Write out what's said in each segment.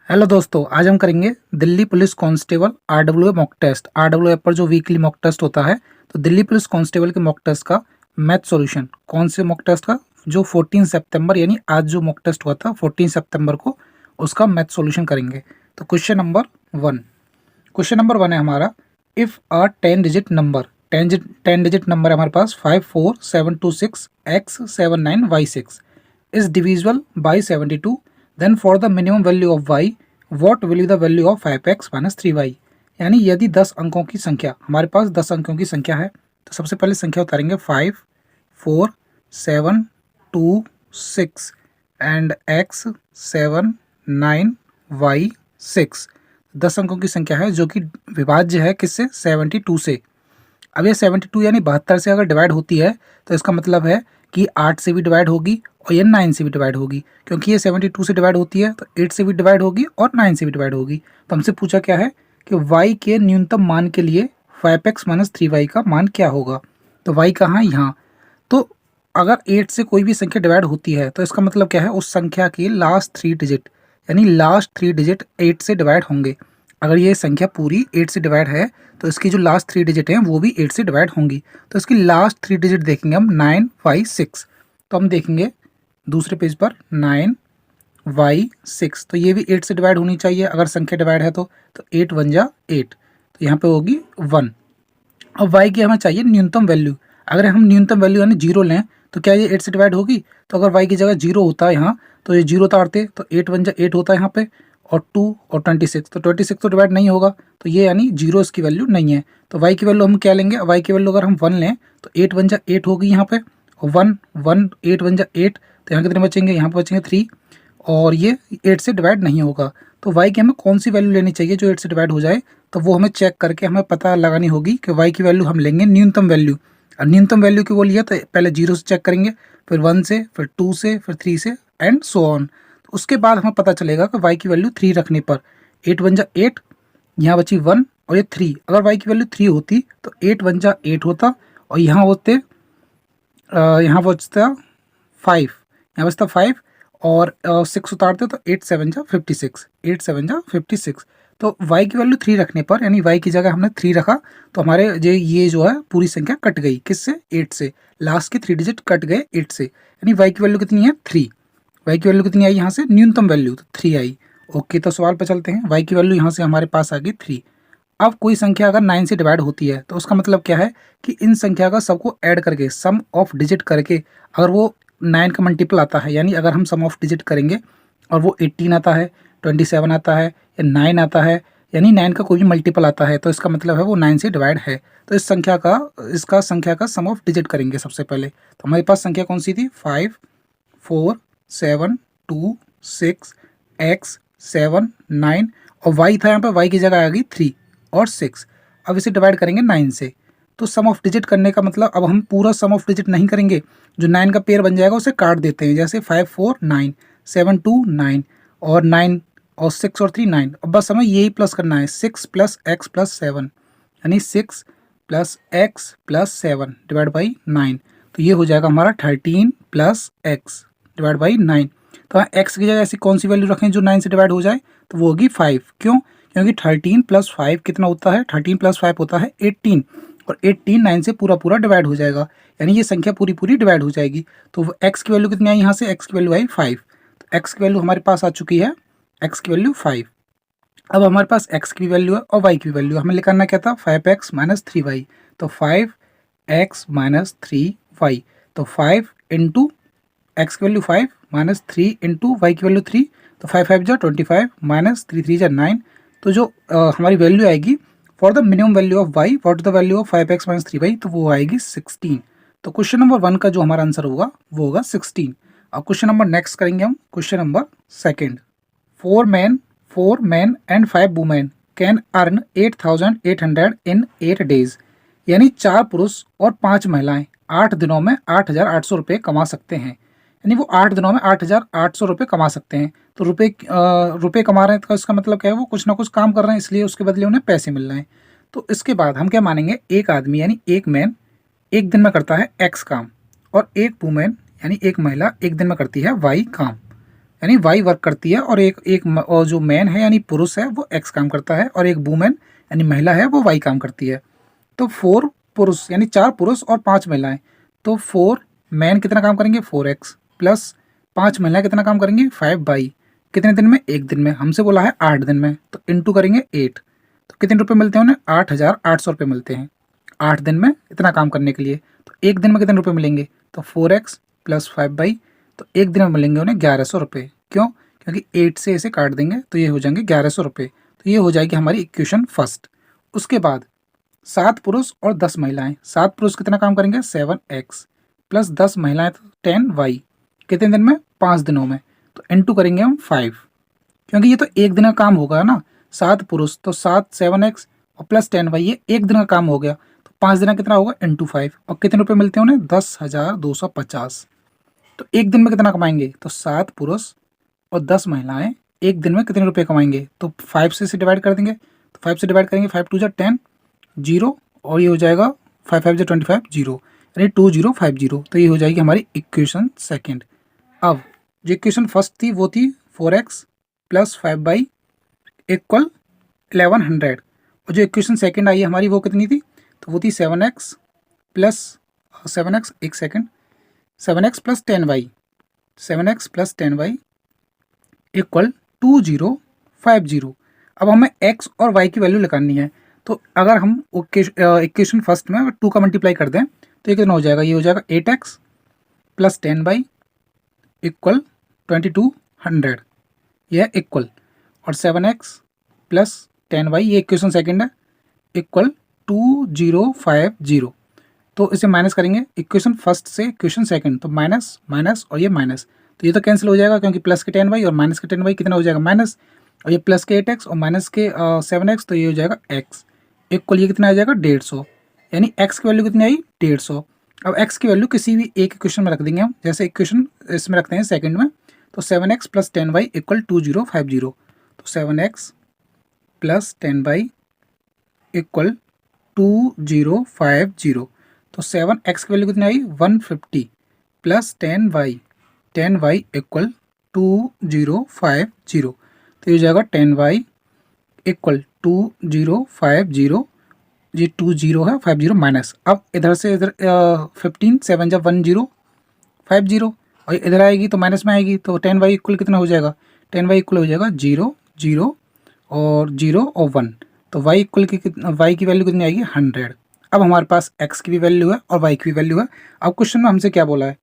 Hello दोस्तों, आज हम करेंगे Delhi police constable RWA mock test. RWA पर जो वीकली मॉक टेस्ट होता है, तो दिल्ली पुलिस कांस्टेबल के मॉक टेस्ट का मैथ सॉल्यूशन। कौन से मॉक टेस्ट का? जो 14 सितंबर यानी आज जो मॉक टेस्ट हुआ था 14 सितंबर को, उसका मैथ सॉल्यूशन करेंगे। तो क्वेश्चन नंबर वन है हमारा, if a 10 digit number, 10 digit number है हमारे पास 54726x79y6 is divisible by 72, then for the minimum value of y what will be the value of 5x minus 3y। यानी यदि 10 अंकों की संख्या, हमारे पास 10 अंकों की संख्या है, तो सबसे पहले संख्या उतारेंगे 5 4 7 2 6 एंड x 7 9 y 6। 10 अंकों की संख्या है जो कि विभाज्य है किससे? 72 से। अब ये 72 यानी 72 से अगर डिवाइड होती है तो इसका मतलब है कि 8 से भी डिवाइड होगी और ये 9 से भी डिवाइड होगी, क्योंकि ये 72 से डिवाइड होती है तो 8 से भी डिवाइड होगी और 9 से भी डिवाइड होगी। तो हमसे पूछा क्या है कि y के न्यूनतम मान के लिए 5x माइनस 3y का मान क्या होगा। तो y कहाँ? यहाँ। तो अगर 8 से कोई भी संख्या डिवाइड होती है तो इसका मतलब क्या है, उस संख्या के लास्ट 3 डिजिट यानी लास्ट 3 डिजिट 8 से डिवाइड होंगे। अगर ये संख्या पूरी 8 से डिवाइड है तो इसकी जो लास्ट 3 डिजिट हैं वो भी 8 से डिवाइड होंगी। तो इसकी लास्ट 3 डिजिट देखेंगे हम 9y6। तो हम देखेंगे दूसरे पेज पर 9y6, तो ये भी 8 से डिवाइड होनी चाहिए अगर संख्या डिवाइड है तो 8 1 जा 8, तो यहाँ पे होगी 1। अब y की हमें चाहिए न्यूनतम वैल्यू। अगर हम न्यूनतम वैल्यू यानी 0 लें तो क्या ये 8 से डिवाइड होगी? तो अगर y की जगह 0 होता है यहाँ तो ये 0 उतारते तो 8 1 जा 8 होता है यहाँ पे, और 2 और 26, तो 26 तो डिवाइड नहीं होगा, तो ये यानी 0 इसकी वैल्यू नहीं है। तो y की वैल्यू हम क्या लेंगे? y की वैल्यू अगर हम 1 लें तो 8 1 जा 8 होगी यहाँ पे, और 1 1 8 1 जा 8, तो यहाँ कितने बचेंगे? यहाँ पे बचेंगे 3, और ये 8 से डिवाइड नहीं होगा। तो y की हमें कौन सी वैल्यू लेनी चाहिए जो 8 से डिवाइड हो जाए? तो वो हमें चेक करके हमें पता लगानी होगी कि y की वैल्यू हम लेंगे न्यूनतम वैल्यू। और न्यूनतम वैल्यू की वो लिया तो पहले 0 से चेक करेंगे, फिर 1 से, फिर 2 से, फिर 3 से एंड सो ऑन। तो उसके बाद हमें पता चलेगा कि y की वैल्यू 3 रखने पर 8 1 जा 8, यहाँ बची 1 और ये 3। अगर y की वैल्यू 3 होती तो 8 1 जा 8 होता, और यहाँ होते यहाँ बचता 5, यहाँ बचता 5, और 6 उतारते तो 8 7 जा 56, 8 7 जा 56। तो y की वैल्यू 3 रखने पर यानी y की जगह हमने 3 रखा तो हमारे ये जो है पूरी संख्या कट गई किससे? 8 से। लास्ट के 3 डिजिट कट गए 8 से, यानी y की वैल्यू कितनी है? 3। y की वैल्यू कितनी आई यहाँ से? न्यूनतम वैल्यू तो 3 आई। ओके, तो सवाल पर चलते हैं। y की वैल्यू यहाँ से हमारे पास आ गई 3। अब कोई संख्या अगर 9 से डिवाइड होती है तो उसका मतलब क्या है कि इन संख्या का सबको ऐड करके, सम ऑफ डिजिट करके, अगर वो 9 का मल्टीपल आता है, यानी अगर हम सम ऑफ डिजिट करेंगे और वो 18 आता है, 27 आता है या 9 आता है, यानी 9 का कोई भी मल्टीपल आता है, तो इसका मतलब है वो 9 से डिवाइड है। तो इसका संख्या का सम ऑफ डिजिट करेंगे सबसे पहले। तो हमारे पास संख्या कौन सी थी? 5 4 7 2 6 x 7 9, और y था यहाँ पे, y की जगह आ गई 3 और 6। अब इसे डिवाइड करेंगे 9 से। तो सम ऑफ डिजिट करने का मतलब, अब हम पूरा सम ऑफ डिजिट नहीं करेंगे, जो 9 का पेयर बन जाएगा उसे काट देते हैं, जैसे 5 4 9 7 2 9 और 9 और 6 और 3 9। अब बस हमें यही प्लस करना है, 6 प्लस एक्स प्लस 7, यानी 6 plus x plus 7 divide by 9। तो ये हो जाएगा हमारा 13 प्लस एक्स डिवाइड बाई 9। तो एक्स की जगह ऐसी कौन सी वैल्यू रखें जो 9 से डिवाइड हो जाए? तो वो होगी 5। क्यों? क्योंकि 13 प्लस 5 कितना होता है? 13 प्लस 5 होता है 18, और 18 9 से पूरा पूरा डिवाइड हो जाएगा, यानी ये संख्या पूरी पूरी डिवाइड हो जाएगी। तो एक्स की वैल्यू कितनी आई यहाँ से? एक्स की वैल्यू आई 5। तो एक्स की वैल्यू हमारे पास आ चुकी है, एक्स की वैल्यू 5। अब हमारे पास एक्स की वैल्यू है और वाई की वैल्यू, हमें निकालना क्या था? 5x minus 3y। तो 5x माइनस 3y, तो 5 इंटू एक्स की वैल्यू 5 माइनस 3 इंटू वाई की वैल्यू 3, तो 5 5 जा 25 माइनस 3 3 जा 9। तो जो हमारी वैल्यू आएगी for the minimum value of Y, what is the value of 5x minus 3y, तो वो आएगी 16। तो क्वेश्चन नंबर 1 का जो हमारा आंसर होगा वो होगा 16। अब क्वेश्चन नंबर नेक्स्ट करेंगे हम, question number second. 4 men and 5 women can earn 8,800 in 8 days। यानी 4 पुरुष और 5 महिलाएं 8 दिनों में 8,800 रुपये कमा सकते हैं। यानी वो 8 दिनों में 8,800 रुपये कमा सकते हैं। तो रुपये कमा रहे हैं तो इसका मतलब क्या है? वो कुछ ना कुछ काम कर रहे हैं, इसलिए उसके बदले उन्हें पैसे मिल रहे हैं। तो इसके बाद हम क्या मानेंगे? एक आदमी यानी एक मैन एक दिन में करता है एक्स काम, और एक वुमेन यानी एक महिला एक दिन में करती है वाई काम। यानी वाई वर्क करती है और और जो मैन है यानी पुरुष है वो एक्स काम करता है और एक वुमेन यानी महिला है वो वाई काम करती है। तो 4 पुरुष यानी 4 पुरुष और 5 महिलाएं, तो 4 मैन कितना काम करेंगे 4x प्लस 5 महिलाएं कितना काम करेंगी 5 बाई कितने दिन में, एक दिन में, हमसे बोला है 8 दिन में, तो इंटू करेंगे 8, तो कितने रुपए मिलते हैं उन्हें 8,800 रुपये मिलते हैं 8 दिन में इतना काम करने के लिए। तो एक दिन में कितने रुपए मिलेंगे, तो 4x प्लस 5 बाई, तो एक दिन में मिलेंगे उन्हें 1100 रुपये। क्यों, क्योंकि 8 से इसे काट देंगे तो ये हो जाएंगे 1100 रुपये। तो ये हो जाएगी हमारी इक्वेशन फर्स्ट। उसके बाद 7 पुरुष और 10 महिलाएं, 7 पुरुष कितना काम करेंगे 7x प्लस 10 महिलाएं 10y कितने दिन में 5 दिनों में, तो इंटू करेंगे हम 5, क्योंकि ये तो एक दिन का काम होगा ना, 7 पुरुष तो 7x और प्लस 10y ये एक दिन का काम हो गया, तो 5 दिन का कितना होगा इंटू 5, और कितने रुपए मिलते हैं उन्हें 10,250। तो एक दिन में कितना कमाएंगे, तो 7 पुरुष और 10 महिलाएं एक दिन में कितने रुपए कमाएंगे, तो 5 से इसे डिवाइड कर देंगे, तो 5 से डिवाइड करेंगे 5 2 10 0, और ये हो जाएगा 5 5 25 0, यानी 2050। तो ये हो जाएगी हमारी इक्वेशन सेकेंड। अब जो इक्वेशन फर्स्ट थी वो थी 4x प्लस 5 बाई इक्वल 1100, और जो इक्वेशन सेकेंड आई है हमारी वो कितनी थी, तो वो थी 7x प्लस 7x एक second 7x plus 10y 7x plus 10y equal 2050। अब हमें x और y की वैल्यू निकालनी है, तो अगर हम इक्वेशन फर्स्ट में 2 का मल्टीप्लाई कर दें तो ये कितना हो जाएगा, ये हो जाएगा 8x प्लस 10y इक्वल 2200, यह है इक्वल, और 7x प्लस 10y ये इक्वेशन सेकेंड है इक्वल 2050। तो इसे माइनस करेंगे इक्वेशन फर्स्ट से इक्वेशन सेकंड, तो माइनस माइनस और ये माइनस, तो ये तो कैंसिल हो जाएगा क्योंकि प्लस के 10y और माइनस के 10y कितना हो जाएगा माइनस, और ये प्लस के 8x और माइनस के 7x, तो ये हो जाएगा x इक्वल ये कितना आ जाएगा 150, यानी x की वैल्यू कितनी आई 150। अब x की वैल्यू किसी भी एक इक्वेशन में रख देंगे हम, जैसे इक्वेशन इसमें रखते हैं सेकंड में, तो 7x प्लस 10y इक्वल 2050, तो 7x प्लस 10y इक्वल 2050, तो 7x की वैल्यू कितनी आई 150 प्लस 10y इक्वल 2050, तो ये हो जाएगा 10y इक्वल 2050, ये 20 है 50 माइनस, अब इधर से इधर 15 7 जब 1050, और इधर आएगी तो माइनस में आएगी, तो 10y इक्वल कितना हो जाएगा, 10y इक्वल हो जाएगा 0 0 और 0 और 1, तो y इक्वल y की वैल्यू कितनी आएगी 100। अब हमारे पास x की भी वैल्यू है और y की भी वैल्यू है। अब क्वेश्चन में हमसे क्या बोला है,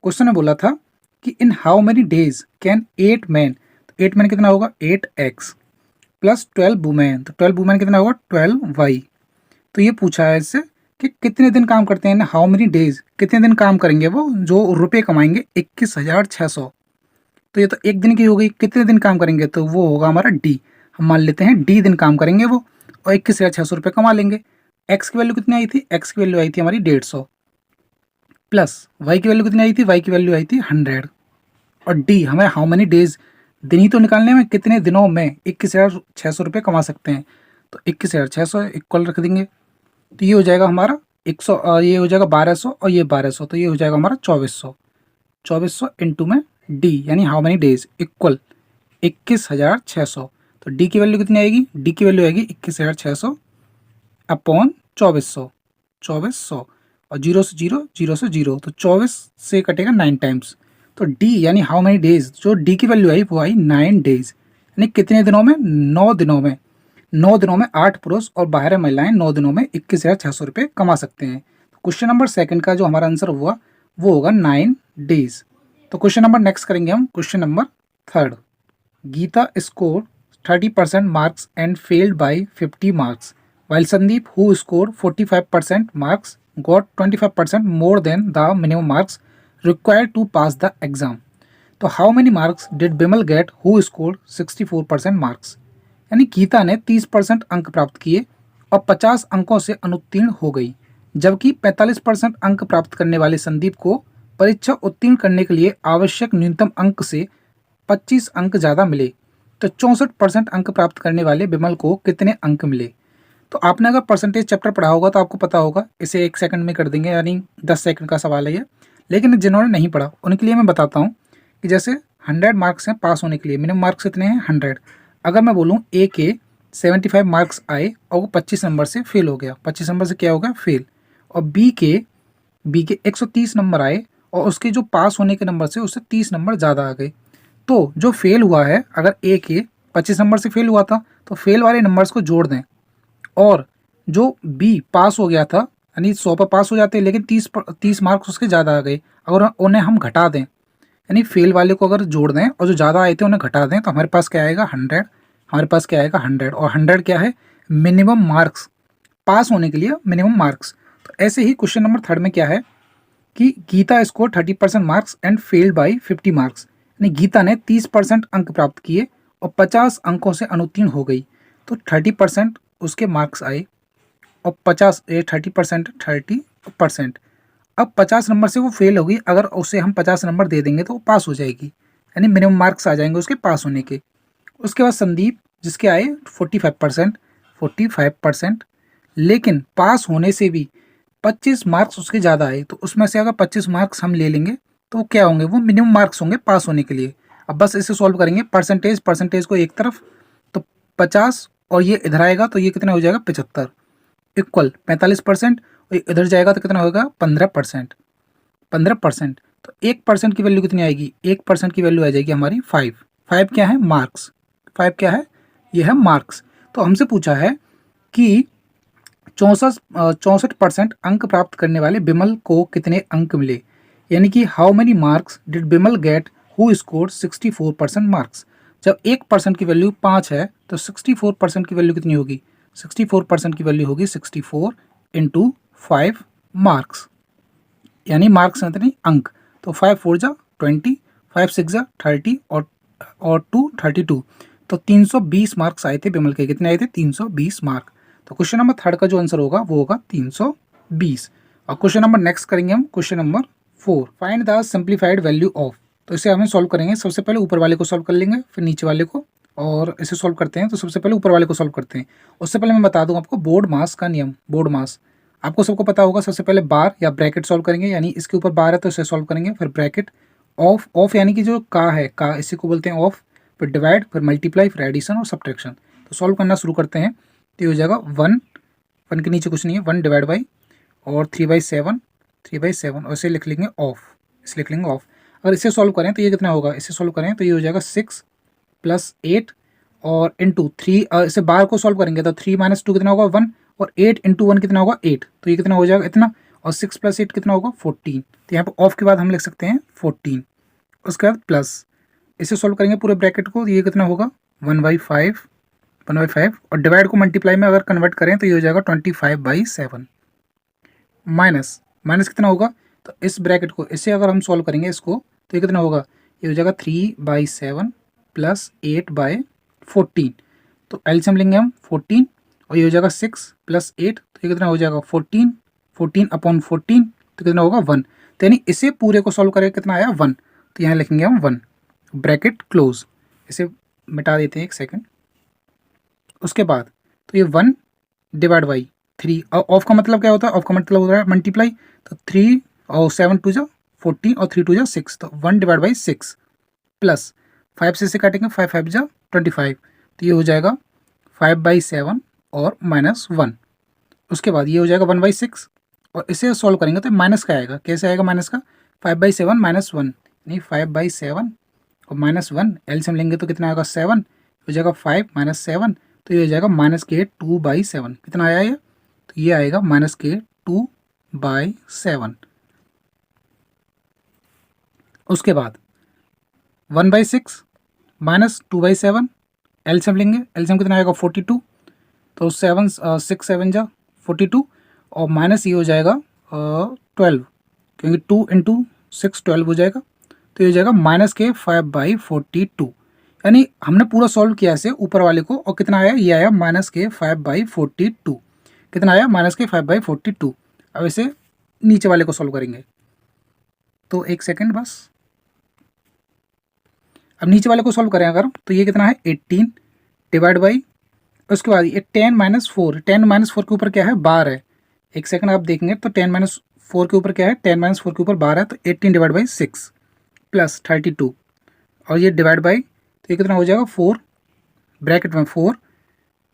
क्वेश्चन में बोला था कि इन how many days can 8 man, तो 8 मैन कितना होगा 8x प्लस 12 वुमेन, तो 12 वुमेन कितना होगा 12y। तो ये पूछा है इससे कि कितने दिन काम करते हैं ना, हाउ मेनी डेज कितने दिन काम करेंगे वो जो रुपए कमाएंगे 21,600। तो ये तो एक दिन की हो गई, कितने दिन काम करेंगे, तो वो होगा हमारा डी, हम मान लेते हैं डी दिन काम करेंगे वो, और 21,600 रुपये कमा लेंगे। एक्स की वैल्यू कितनी आई थी, एक्स की वैल्यू आई थी हमारी 150 प्लस वाई की वैल्यू कितनी आई थी, वाई की वैल्यू आई थी 100, और डी हमें हाउ मेनी डेज दिन ही तो निकालने में, कितने दिनों में 21,600 रुपये कमा सकते हैं, तो 21,600 इक्वल रख देंगे, तो ये हो जाएगा हमारा 100, ये हो जाएगा 1200 और ये 1200, तो ये हो जाएगा हमारा 2400 इंटू में डी यानी हाउ मेनी डेज इक्वल 21,600, तो डी की वैल्यू कितनी आएगी, डी की वैल्यू आएगी 21,600 अपॉन 2400 और 0 से 0 0 से 0, तो 24 से कटेगा 9 टाइम्स, तो डी यानी हाउ मेनी डेज जो डी की वैल्यू आई वो आई 9 डेज, यानी कितने दिनों में 9 दिनों में, 9 दिनों में 8 पुरुष और 12 महिलाएं 9 दिनों में 21,600 रुपये कमा सकते हैं। तो क्वेश्चन नंबर सेकंड का जो हमारा आंसर हुआ वो होगा 9 डेज। तो क्वेश्चन नंबर नेक्स्ट करेंगे हम, question number third. Geeta score 30% marks and failed by 50 marks while Sandeep, who scored 45% marks, got 25% more than the minimum marks required to pass the exam. तो how many marks did Bimal get, who scored 64% marks? यानी गीता ने 30% अंक प्राप्त किए और 50 अंकों से अनुत्तीर्ण हो गई, जबकि 45% अंक प्राप्त करने वाले संदीप को परीक्षा उत्तीर्ण करने के लिए आवश्यक न्यूनतम अंक से 25 अंक ज़्यादा मिले। तो 64% अंक प्राप्त करने वाले बिमल को कितने अंक मिले? तो आपने अगर परसेंटेज चैप्टर पढ़ा होगा तो आपको पता होगा, इसे 1 सेकंड में कर देंगे, यानी 10 सेकंड का सवाल है ये। लेकिन जिन्होंने नहीं पढ़ा उनके लिए मैं बताता हूँ कि जैसे 100 मार्क्स हैं पास होने के लिए, मिनिमम मार्क्स कितने हैं 100। अगर मैं बोलूँ ए के 75 मार्क्स आए और वो 25 नंबर से फेल हो गया, 25 नंबर से क्या हो गया फेल, और बी के 130 नंबर आए और उसके जो पास होने के नंबर से उससे 30 नंबर ज़्यादा आ गए, तो जो फेल हुआ है, अगर ए के 25 नंबर से फेल हुआ था तो फेल वाले नंबर्स को जोड़ दें, और जो बी पास हो गया था, यानी 100 पर पास हो जाते हैं लेकिन 30 मार्क्स उसके ज़्यादा आ गए, अगर उन्हें हम घटा दें, यानी फेल वाले को अगर जोड़ दें और जो ज़्यादा आए थे उन्हें घटा दें, तो हमारे पास क्या आएगा 100, हमारे पास क्या आएगा 100, और 100 क्या है मिनिमम मार्क्स, पास होने के लिए मिनिमम मार्क्स। तो ऐसे ही क्वेश्चन नंबर 3 में क्या है कि Geeta score 30% marks and failed by 50 marks, यानी गीता ने 30% अंक प्राप्त किए और 50 अंकों से अनुत्तीर्ण हो गई, तो 30% उसके मार्क्स आए और 50 30% 30%, अब 50 नंबर से वो फेल होगी, अगर उसे हम 50 नंबर दे देंगे तो वो पास हो जाएगी, यानी मिनिमम मार्क्स आ जाएंगे उसके पास होने के। उसके बाद संदीप जिसके आए 45%, लेकिन पास होने से भी 25 मार्क्स उसके ज़्यादा आए, तो उसमें से अगर 25 मार्क्स हम ले लेंगे तो वो क्या होंगे, वो मिनिमम मार्क्स होंगे पास होने के लिए। अब बस इसे सॉल्व करेंगे, परसेंटेज को एक तरफ, तो 50 और ये इधर आएगा तो ये कितना हो जाएगा 75, इक्वल 45%, और इधर जाएगा तो कितना होगा 15%। तो 1% की वैल्यू कितनी आएगी, 1% की वैल्यू आ जाएगी हमारी 5। 5 क्या है मार्क्स, 5 क्या है, ये है मार्क्स। तो हमसे पूछा है कि 64% अंक प्राप्त करने वाले बिमल को कितने अंक मिले, यानी कि how many marks did Bimal get who score 64% marks. जब 1% की वैल्यू 5 है तो 64% की वैल्यू कितनी होगी, 64% की वैल्यू होगी 64 इंटू 5 मार्क्स, यानी मार्क्स कितनी अंक, तो 5 4 जा 20, 5 6 जा 30 और 2 32, तो 320 मार्क्स आए थे बिमल के, कितने आए थे 320 मार्क। तो क्वेश्चन नंबर 3 का जो आंसर होगा वो होगा 320। और क्वेश्चन नंबर नेक्स्ट करेंगे हम, question number 4, find the simplified value of. तो इसे हमें सॉल्व करेंगे, सबसे पहले ऊपर वाले को सॉल्व कर लेंगे फिर नीचे वाले को, और इसे सॉल्व करते हैं। तो सबसे पहले ऊपर वाले को सॉल्व करते हैं। उससे पहले मैं बता दूं आपको बोर्ड मास का नियम, बोर्ड मास आपको सबको पता होगा। सबसे पहले बार या ब्रैकेट सॉल्व करेंगे, यानी इसके ऊपर बार है तो इसे सॉल्व करेंगे, फिर ब्रैकेट, ऑफ यानी कि जो का है का, इसी को बोलते हैं ऑफ, फिर डिवाइड, फिर मल्टीप्लाई, फिर एडिशन और सब्ट्रैक्शन। तो सॉल्व करना शुरू करते हैं। तो ये हो जाएगा 1 के नीचे कुछ नहीं है, 1 डिवाइड बाई और 3/7 और इसे लिख लेंगे ऑफ, इसे लिख लेंगे ऑफ। अगर इसे सॉल्व करें तो ये कितना होगा, इसे सॉल्व करें तो ये हो जाएगा 6 + 8 और इंटू 3, इसे बार को सॉल्व करेंगे तो 3 - 2 कितना होगा 1, और 8 × 1 कितना होगा 8, तो ये कितना हो जाएगा इतना, और 6 + 8 कितना होगा 14। तो यहाँ पर ऑफ के बाद हम लिख सकते हैं 14। उसके बाद प्लस, इसे सॉल्व करेंगे पूरे ब्रैकेट को, ये कितना होगा 1/5 और डिवाइड को मल्टीप्लाई में अगर कन्वर्ट करें तो ये हो जाएगा 25/7 माइनस कितना होगा, तो इस ब्रैकेट को इसे अगर हम सॉल्व करेंगे इसको तो ये कितना होगा, ये हो जाएगा 3/7 + 8/14, तो एलसीएम लेंगे हम 14, और ये हो जाएगा 6 + 8, तो ये कितना हो जाएगा 14/14, तो कितना होगा 1। तो यानी इसे पूरे को सॉल्व करें कितना आया 1, तो यहाँ लिखेंगे हम 1, ब्रैकेट क्लोज। इसे मिटा देते हैं एक सेकेंड। उसके बाद तो ये 1 डिवाइड बाई 3, और ऑफ का मतलब क्या होता है, ऑफ का मतलब होता है मल्टीप्लाई, तो 3 और 7 × 2 = 14 और 3 × 2 = 6, तो 1 डिवाइड बाई 6 प्लस 5 से काटेंगे 5 5 = 25, तो ये हो जाएगा 5/7 और -1। उसके बाद ये हो जाएगा 1/6, और इसे सॉल्व करेंगे तो माइनस का आएगा, कैसे आएगा माइनस का, 5/7 - 1, नहीं 5/7 और -1 एलसीएम लेंगे तो कितना आएगा 7, हो जाएगा 5 - 7, तो ये हो जाएगा -2/7, कितना आया ये, तो ये आएगा -2/7। उसके बाद 1/6 -2/7 एलसीएम लेंगे, एलसीएम कितना आएगा 42, तो 6 7 जा 42, और माइनस ये हो जाएगा 12, क्योंकि 2 × 6 12 हो जाएगा, तो ये हो जाएगा -5/42, यानी हमने पूरा सॉल्व किया इसे ऊपर वाले को, और कितना आया, ये आया -5/42, कितना आया -5/42। अब इसे नीचे वाले को सॉल्व करेंगे, तो एक सेकेंड बस। अब नीचे वाले को सॉल्व करें अगर, तो ये कितना है 18 डिवाइड बाई, उसके बाद ये 10 - 4, 10 - 4 के ऊपर क्या है 12 है, एक सेकंड आप देखेंगे तो 10 - 4 के ऊपर क्या है, 10 - 4 के ऊपर 12 है, तो 18 डिवाइड बाई 6 प्लस 32, और ये डिवाइड बाई, तो ये कितना हो जाएगा 4, ब्रैकेट में 4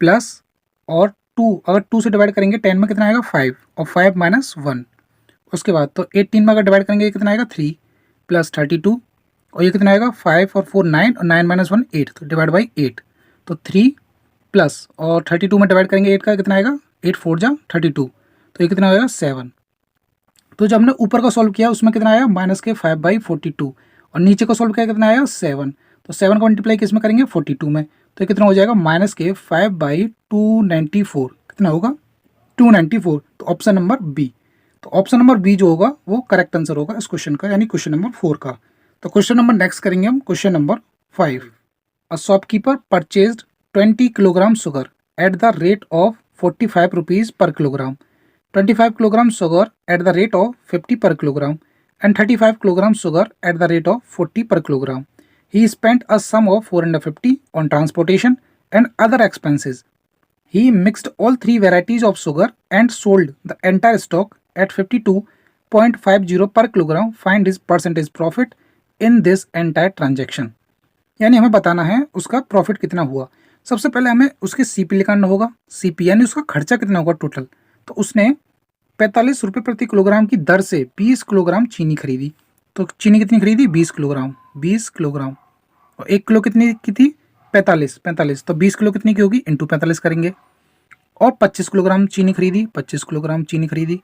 प्लस और 2, अगर 2 से डिवाइड करेंगे 10 में कितना आएगा 5, और 5 माइनस 1। उसके बाद तो 18 में अगर डिवाइड करेंगे ये कितना आएगा 3 प्लस 32, और ये कितना आएगा 5 और 4 9, और 9 माइनस 1 8, तो डिवाइड बाई 8। तो 3 प्लस और 32 में डिवाइड करेंगे 8 का कितना आएगा 8 4 जा 32, तो ये कितना आएगा 7। तो जब हमने ऊपर का सॉल्व किया उसमें कितना आया माइनस के 5/42, और नीचे को सॉल्व किया कितना आया 7। तो 7 को मल्टीप्लाई किस में करेंगे 42 में, तो ये कितना हो जाएगा माइनस के 5/294, कितना होगा 294। तो ऑप्शन नंबर बी, तो ऑप्शन नंबर बी जो होगा वो करेक्ट आंसर होगा इस क्वेश्चन का, यानी क्वेश्चन नंबर 4 का। तो क्वेश्चन नंबर नेक्स्ट करेंगे हम question number 5। A shopkeeper purchased 20 kilogram sugar at the rate of 45 rupees per kilogram, 25 kilogram sugar at the rate of 50 per kilogram, and 35 kilogram sugar at the rate of 40 per kilogram. He spent a sum of 450 on transportation and other expenses. He mixed all three varieties of sugar and sold the entire stock at 52.50 per kilogram. Find his percentage profit in this entire transaction. यानी हमें बताना है उसका profit कितना हुआ। सबसे पहले हमें उसके सीपी निकालना होगा, सीपी यानी उसका खर्चा कितना होगा टोटल। तो उसने 45 रुपये प्रति किलोग्राम की दर से 20 किलोग्राम चीनी खरीदी। तो चीनी कितनी खरीदी 20 किलोग्राम, 20 किलोग्राम, और 1 किलो कितनी की थी 45, तो 20 किलो कितनी की होगी इंटू 45 करेंगे। और 25 किलोग्राम चीनी खरीदी, 25 किलोग्राम चीनी खरीदी,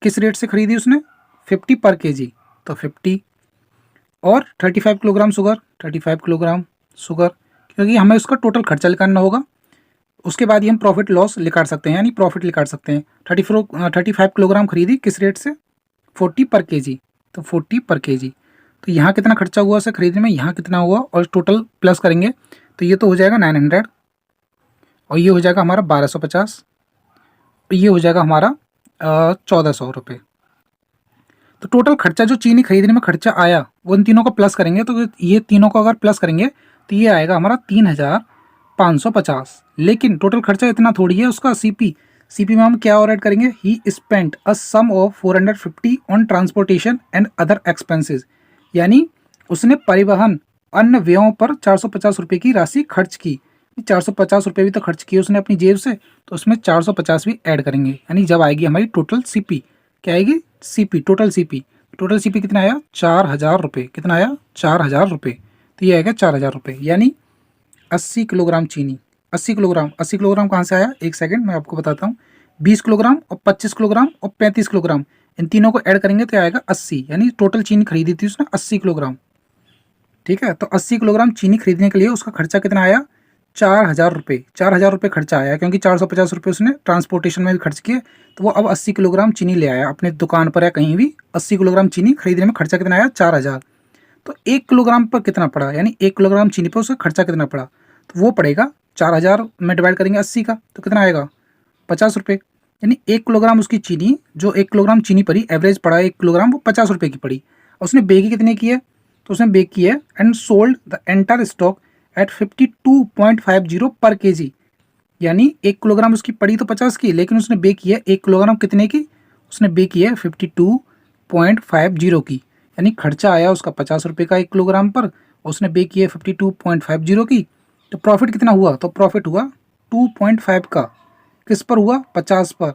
किस रेट से खरीदी उसने 50 पर केजी, तो 50। और 35 किलोग्राम शुगर, 35 किलोग्राम शुगर, क्योंकि हमें उसका टोटल खर्चा निकालना होगा। उसके बाद ही हम प्रॉफिट लॉस निकाल सकते हैं, यानी प्रॉफिट निकाल सकते हैं। 35 किलोग्राम खरीदी किस रेट से 40 पर केजी, तो 40 पर केजी। तो यहाँ कितना खर्चा हुआ उसे खरीदने में, यहाँ कितना हुआ, और टोटल प्लस करेंगे तो ये तो हो जाएगा 900, और ये हो जाएगा हमारा 1250, और ये हो जाएगा हमारा 1400 रुपये। तो टोटल खर्चा जो चीनी खरीदने में खर्चा आया वो इन तीनों को प्लस करेंगे, तो ये तीनों को अगर प्लस करेंगे तो ये आएगा हमारा 3550। लेकिन टोटल खर्चा इतना थोड़ी है उसका। सीपी में हम क्या और ऐड करेंगे, he spent a sum of 450 on transportation and other expenses, यानी उसने परिवहन अन्य व्ययों पर 450 रुपये की राशि खर्च की। 450 रुपये भी तो खर्च किए उसने अपनी जेब से, तो उसमें 450 भी ऐड करेंगे, यानी जब आएगी हमारी टोटल सीपी, क्या आएगी सीपी, टोटल सीपी कितना आया 4000 रुपये, कितना आया 4000 रुपये। तो ये आएगा 4000 रुपये, यानी 80 किलोग्राम चीनी, 80 किलोग्राम कहाँ से आया, एक सेकंड मैं आपको बताता हूँ। 20 किलोग्राम और 25 किलोग्राम और 35 किलोग्राम, इन तीनों को ऐड करेंगे तो आएगा 80, यानी टोटल चीनी खरीदी थी उसने 80 किलोग्राम। ठीक है, तो 80 किलोग्राम चीनी खरीदने के लिए उसका खर्चा कितना आया 4000 रुपये, 4000 रुपये खर्चा आया, क्योंकि 450 रुपये उसने ट्रांसपोर्टेशन में भी खर्च किए। तो वो अब 80 किलोग्राम चीनी ले आया अपने दुकान पर या कहीं भी। 80 किलोग्राम चीनी खरीदने में खर्चा कितना आया 4000। तो 1 किलोग्राम पर कितना पड़ा, यानी 1 किलोग्राम चीनी पर उसका खर्चा कितना पड़ा, तो वो पड़ेगा 4000 में डिवाइड करेंगे 80 का, तो कितना आएगा 50 रुपये। यानी 1 किलोग्राम उसकी चीनी, जो 1 किलोग्राम चीनी पड़ी एवरेज पड़ा 1 किलोग्राम, वो 50 रुपये की पड़ी। और उसने बेकी कितने की है, तो उसने बेक की है and sold the entire stock at 52.50 पर केजी, यानी 1 किलोग्राम उसकी पड़ी तो 50 की, लेकिन उसने बेक की है 1 किलोग्राम कितने की, उसने बेक की है 52.50 की, यानी खर्चा आया उसका 50 रुपये का 1 किलोग्राम पर, उसने बेक की है 52.50 की। तो प्रॉफिट कितना हुआ, तो प्रॉफिट हुआ 2.5 का, किस पर हुआ 50 पर,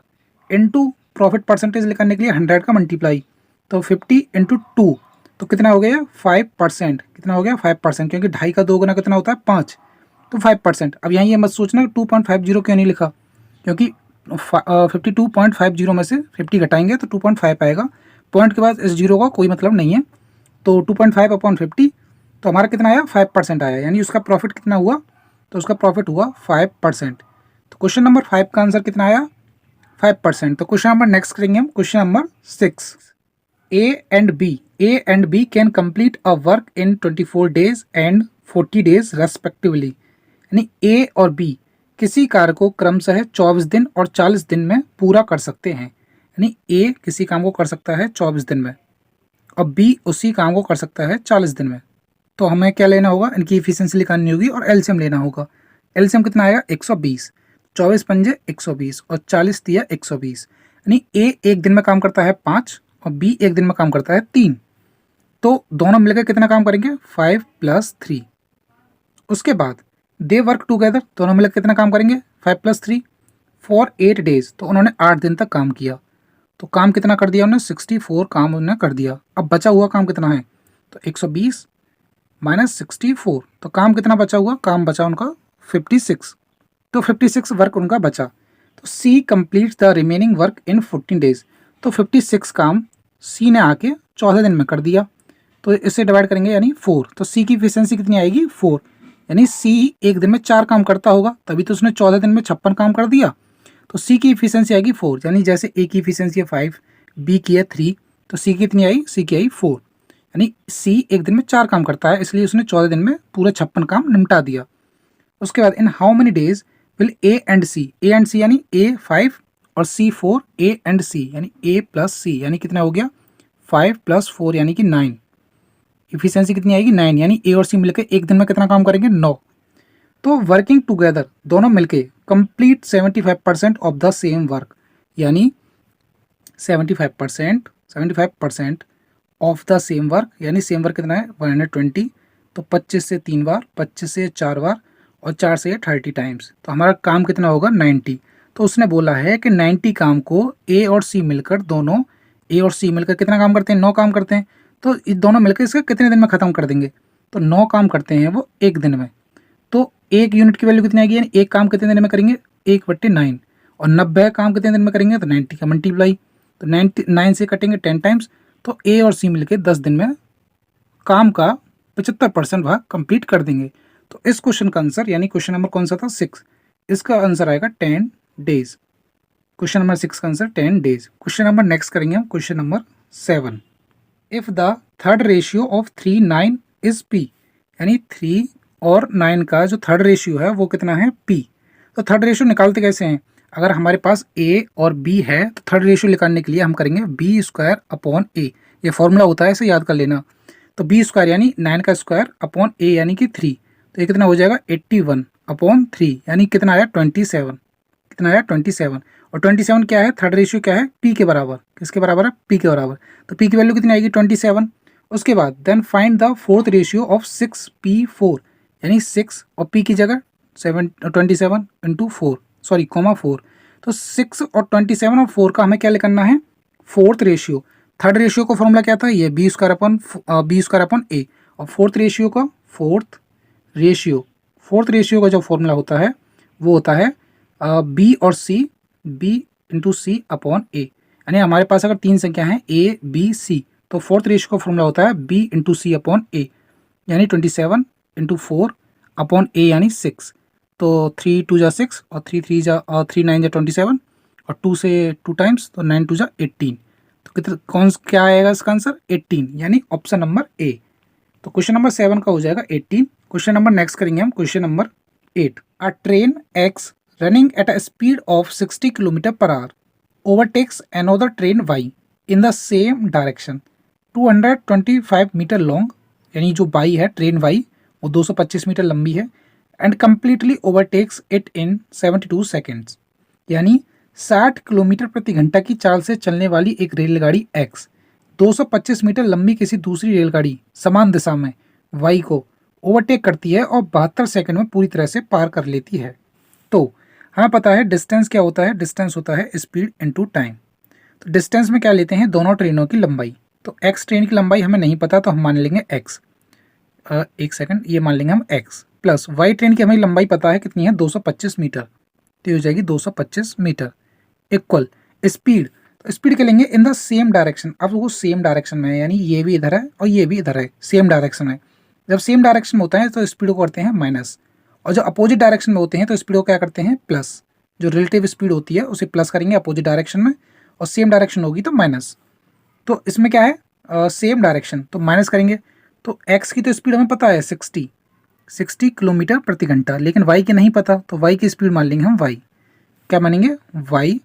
इनटू प्रॉफिट परसेंटेज निकालने के लिए 100 का मल्टीप्लाई, तो 50 × 2, तो कितना हो गया 5%, कितना हो गया 5%, क्योंकि 2.5 का 2 गुना कितना होता है 5, तो 5%। अब यहाँ ये मत सोचना 2.50 क्यों नहीं लिखा, क्योंकि 52.50 में से 50 घटाएंगे तो 2.5 आएगा, पॉइंट के बाद इस जीरो का कोई मतलब नहीं है। तो 2.5/50, तो हमारा कितना आया 5% आया, यानी उसका प्रॉफिट कितना हुआ, तो उसका प्रॉफिट हुआ 5%। तो क्वेश्चन नंबर 5 का आंसर कितना आया 5%। तो क्वेश्चन नंबर नेक्स्ट करेंगे हम question number 6। A and B can complete a work in 24 days and 40 days respectively, यानी ए और बी किसी कार्य को क्रमशः 24 दिन और 40 दिन में पूरा कर सकते हैं। यानी ए किसी काम को कर सकता है 24 दिन में और बी उसी काम को कर सकता है 40 दिन में। तो हमें क्या लेना होगा, इनकी इफिशिएंसी निकालनी होगी और एलसीएम लेना होगा। एलसीएम कितना आएगा 120, 24 पंजे 120 और 40 दिया 120, यानी ए एक दिन में काम करता है 5 और बी एक दिन में काम करता है 3। तो दोनों मिलकर कितना काम करेंगे 5 + 3। उसके बाद दे वर्क टुगेदर, दोनों मिलकर कितना काम करेंगे 5 + 3 फॉर 8 डेज, तो उन्होंने 8 दिन तक काम किया। तो काम कितना कर दिया उन्होंने 64 काम उन्होंने कर दिया। अब बचा हुआ काम कितना है, तो 120 - 64, तो काम कितना बचा हुआ, काम बचा उनका 56। तो 56 वर्क उनका बचा। तो she completes the remaining work in 14 days, तो 56 काम सी ने आके 14 दिन में कर दिया। तो इससे डिवाइड करेंगे यानी 4, तो सी की इफिशियंसी कितनी आएगी 4, यानी सी एक दिन में 4 काम करता होगा, तभी तो उसने 14 दिन में 56 काम कर दिया। तो सी की इफिशियंसी आएगी 4, यानी जैसे ए की इफिशियंसी है 5, बी की है 3, तो सी की कितनी आई, सी की आई 4, यानी सी एक दिन में 4 काम करता है, इसलिए उसने 14 दिन में पूरा 56 काम निपटा दिया। उसके बाद in how many days will A and C यानी ए 5 और सी 4, ए एंड सी यानी ए + सी यानी कितना हो गया 5 + 4 यानी कि 9। इफिशियंसी कितनी आएगी 9, यानी ए और सी मिलकर एक दिन में कितना काम करेंगे 9। तो वर्किंग टुगेदर दोनों मिलके complete 75% of the same work, यानी 75% ऑफ द सेम वर्क, यानी सेम वर्क कितना है 120, तो 25 से 3 बार, 25 से 4 बार और 4 से 30 टाइम्स, तो हमारा काम कितना होगा 90। तो उसने बोला है कि 90 काम को ए और सी मिलकर, दोनों ए और सी मिलकर कितना काम करते हैं 9 काम करते हैं, तो ये दोनों मिलकर इसका कितने दिन में ख़त्म कर देंगे, तो 9 काम करते हैं वो एक दिन में। तो एक यूनिट की वैल्यू कितनी आएगी, यानी एक काम कितने दिन में करेंगे 1/9, और 90 काम कितने दिन में करेंगे तो 90 का मल्टीप्लाई, तो 9 से कटेंगे 10 टाइम्स, तो ए और सी मिलकर 10 दिन में काम का 75% भाग कंप्लीट कर देंगे। तो इस क्वेश्चन का आंसर, यानी क्वेश्चन नंबर कौन सा था 6, इसका आंसर आएगा 10 डेज। क्वेश्चन नंबर 6 का answer 10 days. Question number next करेंगे हम question number 7। If the third ratio of 3 9 is P, यानी 3 और 9 का जो थर्ड रेशियो है वो कितना है पी। तो थर्ड रेशियो निकालते कैसे हैं, अगर हमारे पास ए और बी है तो थर्ड रेशियो निकालने के लिए हम करेंगे b² / a, ये फॉर्मूला होता है, इसे याद कर लेना। तो b² यानी 9 का स्क्वायर अपॉन a यानी कि 3, तो ये कितना हो जाएगा 81/3, यानी कितना आया 27, कितना आया 27, और 27 क्या है थर्ड रेशियो क्या है p के बराबर, किसके बराबर है p के बराबर, तो p की वैल्यू कितनी आएगी 27। उसके बाद then find the fourth ratio of 6p4, यानी 6 और p की जगह 27 × 4 4, तो 6 और 27 और 4 का हमें क्या करना है फोर्थ रेशियो। थर्ड रेशियो का फॉर्मूला क्या था, ये b² अपॉन a, और फोर्थ रेशियो का जो फॉर्मूला होता है वो होता है b और c, b × c upon a, यानी हमारे पास अगर 3 संख्या हैं a b c, तो फोर्थ रेशियो का फॉर्मूला होता है b × c अपॉन a, यानी 27 × 4 अपॉन a यानी 6, तो 3 2 जा 6 और 3 3 जा 3 9 जा 27 और 2 से 2 टाइम्स, तो 9 2 जा 18, तो कितना क्या आएगा इसका आंसर 18, यानी ऑप्शन नंबर ए। तो क्वेश्चन नंबर 7 का हो जाएगा 18। क्वेश्चन नंबर नेक्स्ट करेंगे हम question number 8। A train X running at a speed of 60 km/h overtakes another train Y in the same direction 225 metre long, यानी जो वाई है ट्रेन वाई वो 225 मीटर लंबी है, and completely overtakes it in 72 seconds, यानी 60 kilometre प्रति घंटा की चाल से चलने वाली एक रेलगाड़ी एक्स 225 मीटर लंबी किसी दूसरी रेलगाड़ी समान दिशा में वाई को ओवरटेक करती है और 72 सेकंड में पूरी तरह से पार कर लेती है। तो हमें पता है डिस्टेंस क्या होता है, डिस्टेंस होता है स्पीड इनटू टाइम। तो डिस्टेंस में क्या लेते हैं दोनों ट्रेनों की लंबाई, तो एक्स ट्रेन की लंबाई हमें नहीं पता तो हम मान लेंगे एक्स, एक सेकंड ये मान लेंगे हम एक्स, प्लस वाई ट्रेन की हमें लंबाई पता है कितनी है 225 मीटर, तो हो जाएगी 225 मीटर इक्वल स्पीड, तो स्पीड क्या लेंगे इन द सेम डायरेक्शन। अब वो सेम डायरेक्शन में है, यानी ये भी इधर है और ये भी इधर है, सेम डायरेक्शन है। जब सेम डायरेक्शन में होता है तो स्पीड को करते हैं माइनस, और जब अपोजिट डायरेक्शन में होते हैं तो स्पीड को क्या करते हैं प्लस। जो रिलेटिव स्पीड होती है उसे प्लस करेंगे अपोजिट डायरेक्शन में, और सेम डायरेक्शन होगी तो माइनस। तो इसमें क्या है सेम डायरेक्शन तो माइनस करेंगे, तो एक्स की तो स्पीड हमें पता है 60 किलोमीटर प्रति घंटा, लेकिन वाई की नहीं पता, तो वाई की स्पीड मान लेंगे हम वाई, क्या मानेंगे वाई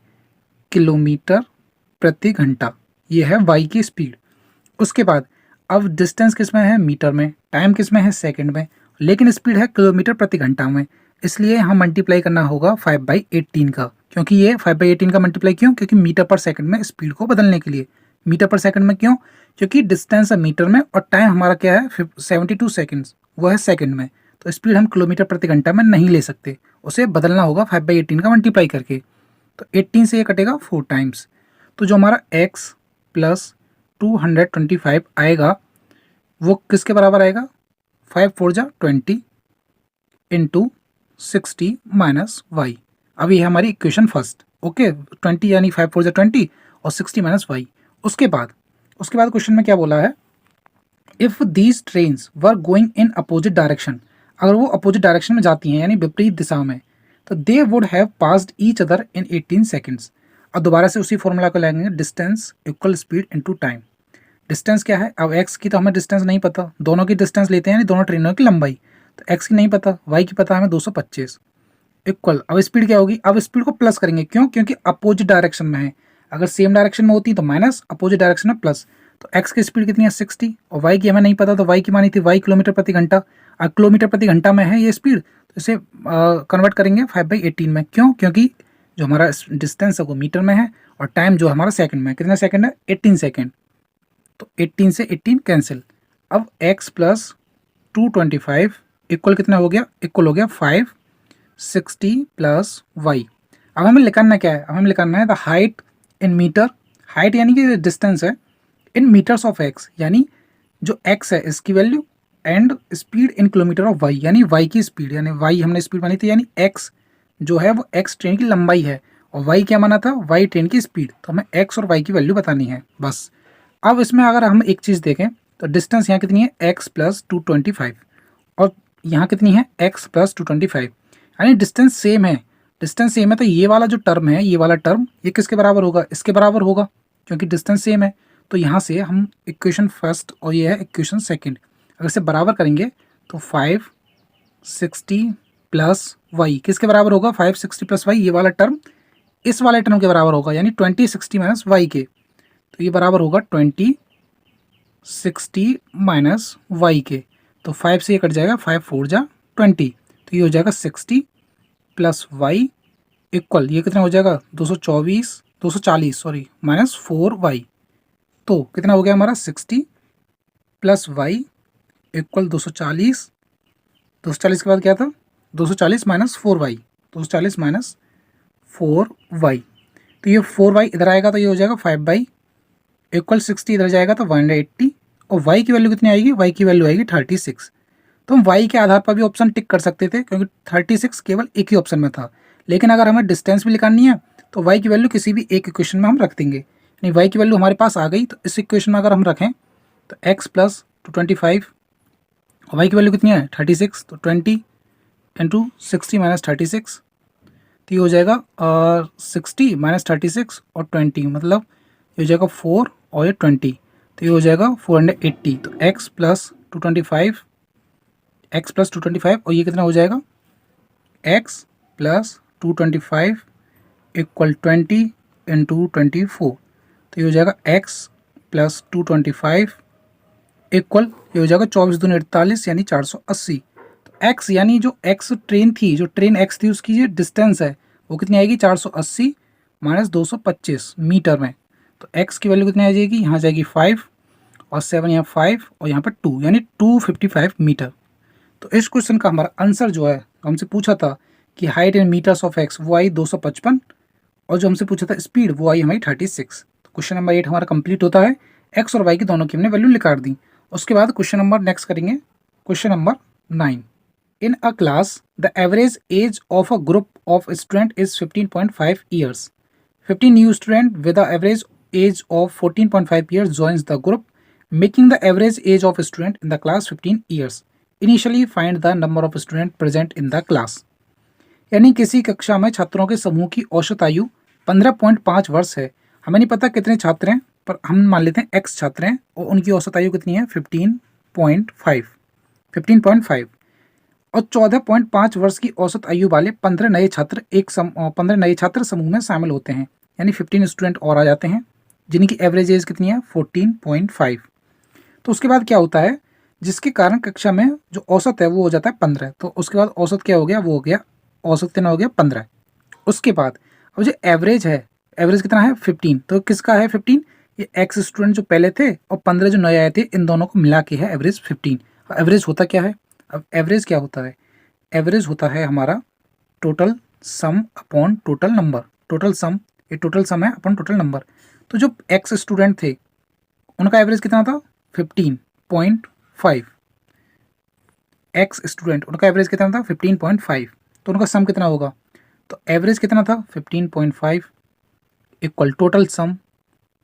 किलोमीटर प्रति घंटा, ये है वाई की स्पीड। उसके बाद अब डिस्टेंस किस में है मीटर में, टाइम किस में है सेकंड में, लेकिन स्पीड है किलोमीटर प्रति घंटा में, इसलिए हम मल्टीप्लाई करना होगा 5/18 का, क्योंकि ये 5/18 का मल्टीप्लाई क्यों, क्योंकि मीटर पर सेकंड में स्पीड को बदलने के लिए। मीटर पर सेकंड में क्यों, क्योंकि डिस्टेंस है मीटर में और टाइम हमारा क्या है 72 सेकेंड्स, वो है सेकंड में। तो स्पीड हम किलोमीटर प्रति घंटा में नहीं ले सकते, उसे बदलना होगा 5/18 का मल्टीप्लाई करके। तो 18 से ये कटेगा 4 टाइम्स। तो जो हमारा x प्लस 225 आएगा वो किसके बराबर आएगा, 5 4 जा 20 इंटू 60 माइनस वाई। अब ये है हमारी इक्वेशन फर्स्ट। ओके, 20 यानी 5 4 जा 20 और 60 माइनस वाई। उसके बाद क्वेश्चन में क्या बोला है, if these trains were going in opposite direction, अगर वो अपोजिट डायरेक्शन में जाती हैं यानी विपरीत दिशा में, तो they would have passed each other in 18 seconds. अब दोबारा से उसी फॉर्मूला को लेंगे, distance equal speed into time. Distance क्या है, अब x की तो हमें डिस्टेंस नहीं पता, दोनों की डिस्टेंस लेते हैं यानी दोनों ट्रेनों की लंबाई। तो x की नहीं पता, y की पता हमें 225 इक्वल। अब स्पीड क्या होगी, अब स्पीड को प्लस करेंगे, क्यों, क्योंकि अपोजिट डायरेक्शन में है। अगर सेम डायरेक्शन में होती तो माइनस, अपोजिट डायरेक्शन में प्लस। तो x की स्पीड कितनी है 60 और y की हमें नहीं पता, तो y की मानी थी y किलोमीटर प्रति घंटा। अब किलोमीटर प्रति घंटा में है ये स्पीड, तो इसे कन्वर्ट करेंगे 5/18 में। क्यों, क्योंकि जो हमारा डिस्टेंस है वो मीटर में है और टाइम जो हमारा सेकंड में है। कितना सेकंड है, 18 सेकंड। तो 18 से 18 कैंसिल। अब x प्लस 225 इक्वल कितना हो गया, इक्वल हो गया 560 प्लस वाई। अब हमें लिखना क्या है, अब हमें लिखना है the height in metre, height यानी कि डिस्टेंस है, इन मीटर्स ऑफ x यानी जो x है इसकी value, and speed in kilometre of y यानी y की स्पीड, यानी y हमने स्पीड मानी थी, यानी x जो है वो x ट्रेन की लंबाई है और y क्या माना था, y ट्रेन की स्पीड। तो हमें x और y की वैल्यू बतानी है बस। अब इसमें अगर हम एक चीज़ देखें तो डिस्टेंस यहाँ कितनी है, x प्लस 225 और यहाँ कितनी है, x प्लस 225, यानी डिस्टेंस सेम है। डिस्टेंस सेम है तो ये वाला जो टर्म है, ये वाला टर्म ये किसके बराबर होगा, इसके बराबर होगा, क्योंकि डिस्टेंस सेम है। तो यहाँ से हम इक्वेशन फर्स्ट और ये है इक्वेशन सेकंड, अगर इसे बराबर करेंगे तो 560 प्लस वाई किसके बराबर होगा, 560 प्लस वाई, ये वाला टर्म इस वाले टर्म के बराबर होगा, यानी 2060 माइनस वाई के। तो ये बराबर होगा 2060 माइनस वाई के। तो 5 से ये कट जाएगा, 5 4 जा 20, तो ये हो जाएगा 60 प्लस वाई इक्वल, ये कितना हो जाएगा 240 सॉरी माइनस 4y। तो कितना हो गया हमारा 60 प्लस वाई इक्वल 240, 240 के बाद क्या था 240 माइनस 4y, 240 माइनस 4y। तो ये 4y इधर आएगा तो ये हो जाएगा 5 इक्वल 60, इधर जाएगा तो 180 और y की वैल्यू कितनी आएगी, y की वैल्यू आएगी 36। तो हम y के आधार पर भी ऑप्शन टिक कर सकते थे क्योंकि 36 केवल एक ही ऑप्शन में था, लेकिन अगर हमें डिस्टेंस भी निकालनी है तो y की वैल्यू किसी भी एक इक्वेशन में हम रख देंगे, यानी y की वैल्यू हमारे पास आ गई। तो इस इक्वेशन में अगर हम रखें तो x प्लस 225 और y की वैल्यू कितनी है 36, तो 20 इंटू 60 माइनस 36, तो ये हो जाएगा 60 माइनस 36 और 20, मतलब ये हो जाएगा 4 और ये 20, तो ये हो जाएगा 480। तो x प्लस 225 और ये कितना हो जाएगा, x प्लस 225 इक्वल 20 इंटू 24, तो ये हो जाएगा x प्लस 225 इक्वल, ये हो जाएगा 24 दूनी 48 यानी 480। तो x यानी जो x ट्रेन थी, जो ट्रेन x थी उसकी जो डिस्टेंस है वो कितनी आएगी 480 माइनस 225 मीटर में। तो x की वैल्यू कितनी आ जाएगी, यहाँ जाएगी 5 और 7 यहाँ 5 और यहाँ पर 2 यानी 255 मीटर। तो इस क्वेश्चन का हमारा आंसर जो है, हमसे पूछा था कि height in metres of x वो आई 255 और जो हमसे पूछा था स्पीड वो आई हमारी 36। तो क्वेश्चन नंबर 8 हमारा कंप्लीट होता है, x और y की दोनों की हमने वैल्यू निकाल दी। उसके बाद क्वेश्चन नंबर नेक्स्ट करेंगे, question number 9। In a class the average age of a group of student is 15.5 years. 15 new student with the average age of 14.5 years joins the group, making the average age of student in the class 15 years. Initially find the number of student present in the class. यानी किसी कक्षा में छात्रों के समूह की औसत आयु 15.5 वर्ष है। हमें नहीं पता कितने छात्र हैं, पर हम मान लेते हैं x छात्र हैं और उनकी औसत आयु कितनी है 15.5 और 14.5 वर्ष की औसत आयु वाले 15 नए छात्र 15 नए छात्र समूह में शामिल होते हैं, यानी 15 स्टूडेंट और आ जाते हैं जिनकी एवरेज एज कितनी है 14.5। तो उसके बाद क्या होता है, जिसके कारण कक्षा में जो औसत है वो हो जाता है 15। तो उसके बाद औसत क्या हो गया, वो हो गया औसत कितना हो गया 15। उसके बाद अब जो एवरेज है, एवरेज कितना है 15, तो किसका है 15, ये एक्स स्टूडेंट जो पहले थे और 15 जो नए आए थे, इन दोनों को मिला के है एवरेज 15। एवरेज होता क्या है? अब एवरेज क्या होता है? एवरेज होता है हमारा total sum upon total number. Total sum, ये टोटल सम है अपॉन टोटल नंबर। तो जो एक्स स्टूडेंट थे उनका एवरेज कितना था? 15.5। एक्स स्टूडेंट उनका एवरेज कितना था? 15.5। तो उनका सम कितना होगा? तो एवरेज कितना था? 15.5 इक्वल टोटल सम,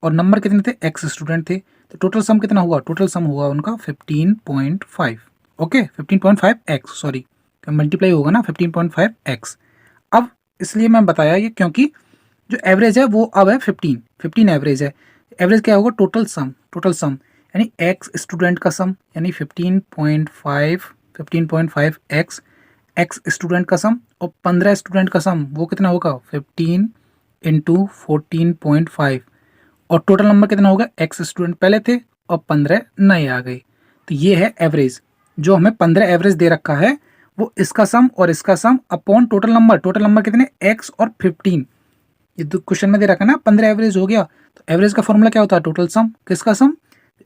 और नंबर कितने थे? एक्स स्टूडेंट थे, तो टोटल सम कितना हुआ? टोटल सम हुआ उनका 15.5। ओके, 15.5x, सॉरी, मल्टीप्लाई होगा ना 15.5x। अब इसलिए मैं बताया ये क्योंकि जो एवरेज है वो अब है 15 एवरेज है। एवरेज क्या होगा? टोटल सम, टोटल सम यानी एक्स स्टूडेंट का सम यानी 15.5x, एक्स स्टूडेंट का सम, और 15 स्टूडेंट का सम वो कितना होगा? 15 इंटू 14.5, और टोटल नंबर कितना होगा? एक्स स्टूडेंट पहले थे और 15 नए आ गए। तो ये है एवरेज। जो हमें 15 एवरेज दे रखा है वो इसका सम और इसका सम upon total number. Total number कितने? एक्स और 15। ये दो क्वेश्चन में दे रखा है ना, 15 एवरेज हो गया। तो एवरेज का फॉर्मूला क्या होता है? टोटल सम, किसका सम?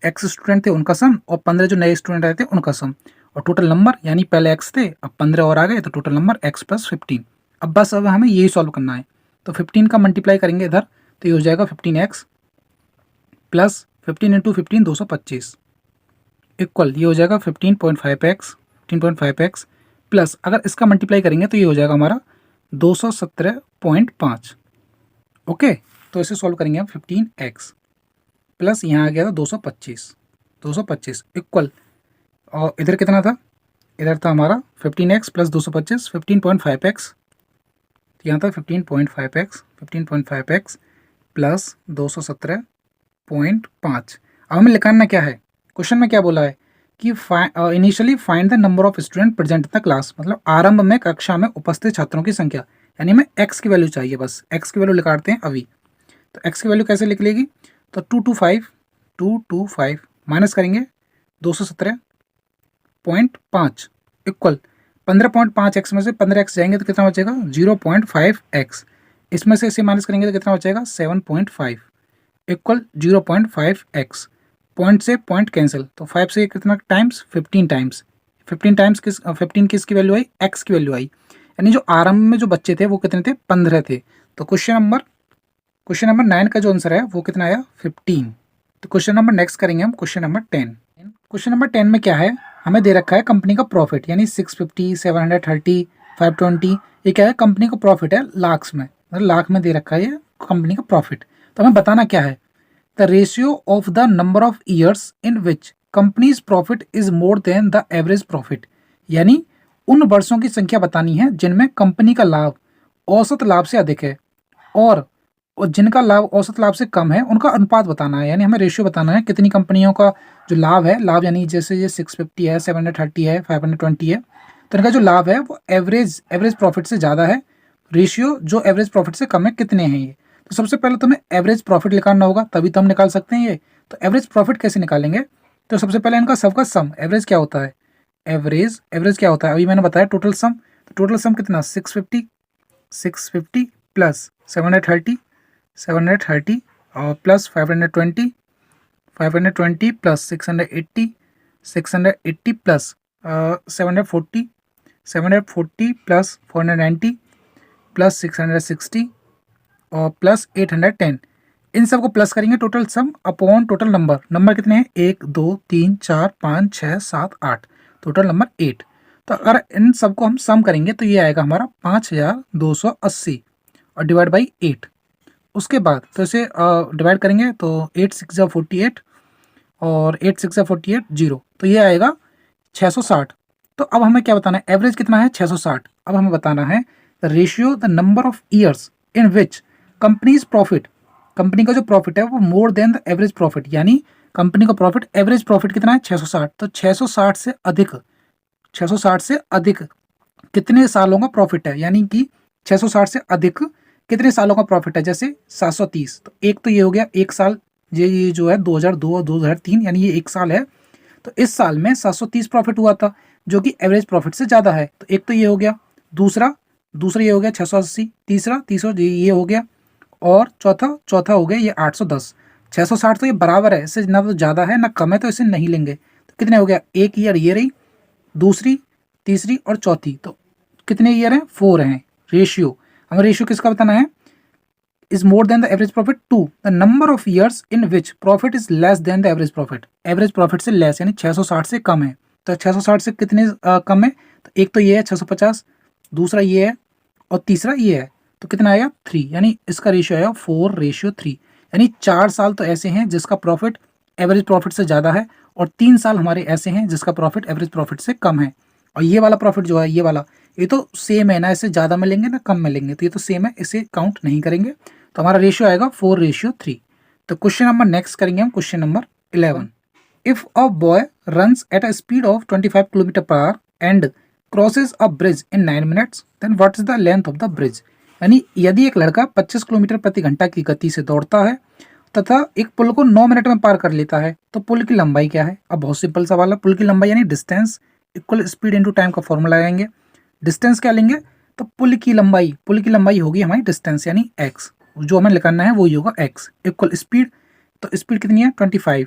एक्स स्टूडेंट थे उनका सम, और 15 जो नए स्टूडेंट आए थे उनका सम, और टोटल नंबर यानी पहले एक्स थे अब 15 और आ गए, तो टोटल नंबर एक्स प्लस 15। अब बस अब हमें यही सॉल्व करना है। तो 15 का मल्टीप्लाई करेंगे इधर, तो ये हो जाएगा 15x प्लस 15 इंटू 15 225 इक्वल ये हो जाएगा 15.5x प्लस, अगर इसका मल्टीप्लाई करेंगे तो ये हो जाएगा हमारा 217.5। ओके, तो इसे सॉल्व करेंगे हम। 15x प्लस यहाँ आ गया था 225 इक्वल, और इधर कितना था? इधर था हमारा 15x प्लस 225 15.5x, तो यहाँ था 15.5x प्लस 217.5। अब हमें निकालना क्या है? क्वेश्चन में क्या बोला है कि initially find the number of student present in the class, मतलब आरंभ में कक्षा में उपस्थित छात्रों की संख्या, यानी हमें एक्स की वैल्यू चाहिए, बस एक्स की वैल्यू निकालते हैं अभी। तो एक्स की वैल्यू कैसे लिख लेगी? तो 225 माइनस करेंगे 217.5 इक्वल 15.5x में से 15x जाएंगे तो कितना बचेगा? 0.5x। इसमें से इसे माइनस करेंगे तो कितना बचेगा? 7.5 इक्वल 0.5x। पॉइंट से पॉइंट कैंसिल, तो 5 से कितना टाइम्स? 15 टाइम्स। 15 किसकी वैल्यू आई? एक्स की वैल्यू आई। यानी जो आरंभ में जो बच्चे थे वो कितने थे? 15 थे। तो क्वेश्चन नंबर 9 का जो आंसर है वो कितना आया? 15। तो क्वेश्चन नंबर नेक्स्ट करेंगे हम, क्वेश्चन नंबर 10। क्वेश्चन नंबर 10 में क्या है? हमें दे रखा है कंपनी का प्रॉफिट, यानी 650, 730, 520, ये क्या है? कंपनी का प्रॉफिट है लाख्स में, मतलब लाख में दे रखा है ये कंपनी का प्रॉफिट। तो हमें बताना क्या है? The ratio of the number of years in which companies profit is more than the average profit, यानी उन वर्षों की संख्या बतानी है जिनमें कंपनी का लाभ औसत लाभ से अधिक है, और जिनका लाभ औसत लाभ से कम है उनका अनुपात बताना है। यानी हमें रेशियो बताना है कितनी कंपनियों का जो लाभ है, लाभ यानी जैसे ये 650 है, 730 है, 520 है, तो इनका जो लाभ है वो एवरेज प्रॉफिट से ज़्यादा है। रेशियो जो एवरेज प्रॉफिट से कम है, कितने हैं ये? तो सबसे पहले तो हमें एवरेज प्रॉफिट निकालना होगा, तभी तो हम निकाल सकते हैं ये। तो एवरेज प्रॉफिट कैसे निकालेंगे? तो सबसे पहले इनका सबका सम, एवरेज क्या होता है? एवरेज क्या होता है? अभी मैंने बताया टोटल सम। तो टोटल सम कितना? 650 प्लस 730 और plus 520 plus 680 plus 740 plus 490 plus 660 और प्लस 810, इन सबको प्लस करेंगे total sum upon total number कितने हैं? 1 2 3 4 5 6 7 8, टोटल नंबर 8। तो अगर इन सबको हम सम करेंगे तो ये आएगा हमारा 5280 और डिवाइड बाई 8। उसके बाद तो इसे डिवाइड करेंगे तो 8 6 48 और 8 6 48 0, तो ये आएगा 660। तो अब हमें क्या बताना है? एवरेज कितना है? 660। अब हमें बताना है the ratio the number of years in which companies profit, company का जो प्रॉफिट है वो more than the average profit, यानी कंपनी का प्रॉफिट, एवरेज प्रॉफिट कितना है? 660। तो 660 से अधिक कितने सालों का प्रॉफिट है, यानी कि 660 से अधिक कितने सालों का प्रॉफिट है? जैसे 730, तो एक तो ये हो गया एक साल, ये जो है 2002 और 2003, यानी ये एक साल है। तो इस साल में 730 प्रॉफिट हुआ था जो कि एवरेज प्रॉफिट से ज़्यादा है, तो एक तो ये हो गया। दूसरा ये हो गया 680, तीसरा ये हो गया, और चौथा हो गया ये 810। 660 तो ये बराबर है, इससे ना तो ज़्यादा है ना कम है, तो इसे नहीं लेंगे। तो कितने हो गया, एक ईयर ये रही, दूसरी, तीसरी और चौथी, तो कितने ईयर हैं, 4 हैं। रेशियो, हमें रेशियो किसका बताना है, is more than the average profit to the number of years in which profit is less than the average profit। Average profit से लेस यानी 660 से कम है। तो 660 से कितने कम है, तो एक तो ये है 650, दूसरा ये है और तीसरा ये है, तो कितना आएगा 3, यानी इसका रेशियो आएगा 4:3। यानी 4 साल तो ऐसे हैं जिसका प्रॉफिट एवरेज प्रॉफिट से ज़्यादा है और 3 साल हमारे ऐसे हैं जिसका प्रॉफिट एवरेज प्रॉफिट से कम है। और ये वाला प्रॉफिट जो है ये वाला, ये तो सेम है ना, इससे ज़्यादा में लेंगे ना कम में लेंगे, तो ये तो सेम है, इसे काउंट नहीं करेंगे। तो हमारा रेशियो आएगा 4:3। तो क्वेश्चन नंबर नेक्स्ट करेंगे हम, question number 11। If a boy runs at a speed of 25 kilometre per hour and crosses a bridge in 9 minutes then what is the length of the bridge. यानी यदि एक लड़का 25 kilometre प्रति घंटा की गति से दौड़ता है तथा एक पुल को 9 मिनट में पार कर लेता है, तो पुल की लंबाई क्या है। अब बहुत सिंपल सवाल है, पुल की लंबाई यानी distance equal speed into time का फॉर्मूला लगाएंगे। डिस्टेंस क्या लेंगे, तो पुल की लंबाई होगी हमारी डिस्टेंस यानी x, जो हमें निकालना है वही होगा x इक्वल स्पीड। तो स्पीड कितनी है 25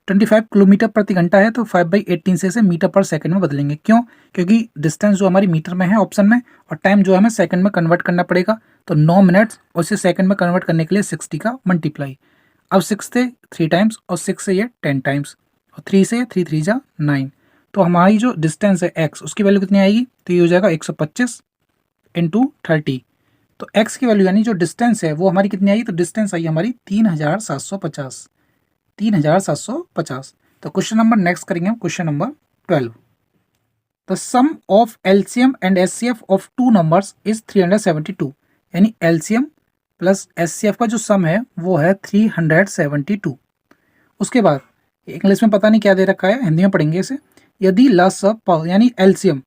किलोमीटर प्रति घंटा है, तो 5/18 से इसे मीटर पर सेकंड में बदलेंगे। क्यों, क्योंकि डिस्टेंस जो हमारी मीटर में है ऑप्शन में, और टाइम जो हमें सेकंड में कन्वर्ट करना पड़ेगा। तो 9 मिनट्स और इसे सेकंड में कन्वर्ट करने के लिए 60 का मल्टीप्लाई। अब 6 से 3 टाइम्स और 6 से ये 10 टाइम्स और 3 से 3 3 जा 9। तो हमारी जो डिस्टेंस है x उसकी वैल्यू कितनी आएगी, तो ये हो जाएगा 125 इंटू 30। तो x की वैल्यू यानी जो डिस्टेंस है वो हमारी कितनी आई, तो डिस्टेंस आई हमारी 3750। तो क्वेश्चन नंबर नेक्स्ट करेंगे हम, question number 12। The sum of LCM and HCF of two numbers is 372। यानी एलसीएम प्लस एचसीएफ का जो सम है वो है 372। उसके बाद इंग्लिश में पता नहीं क्या दे रखा है, हिंदी में पढ़ेंगे इसे। यदि लसप यानी एलसीएम,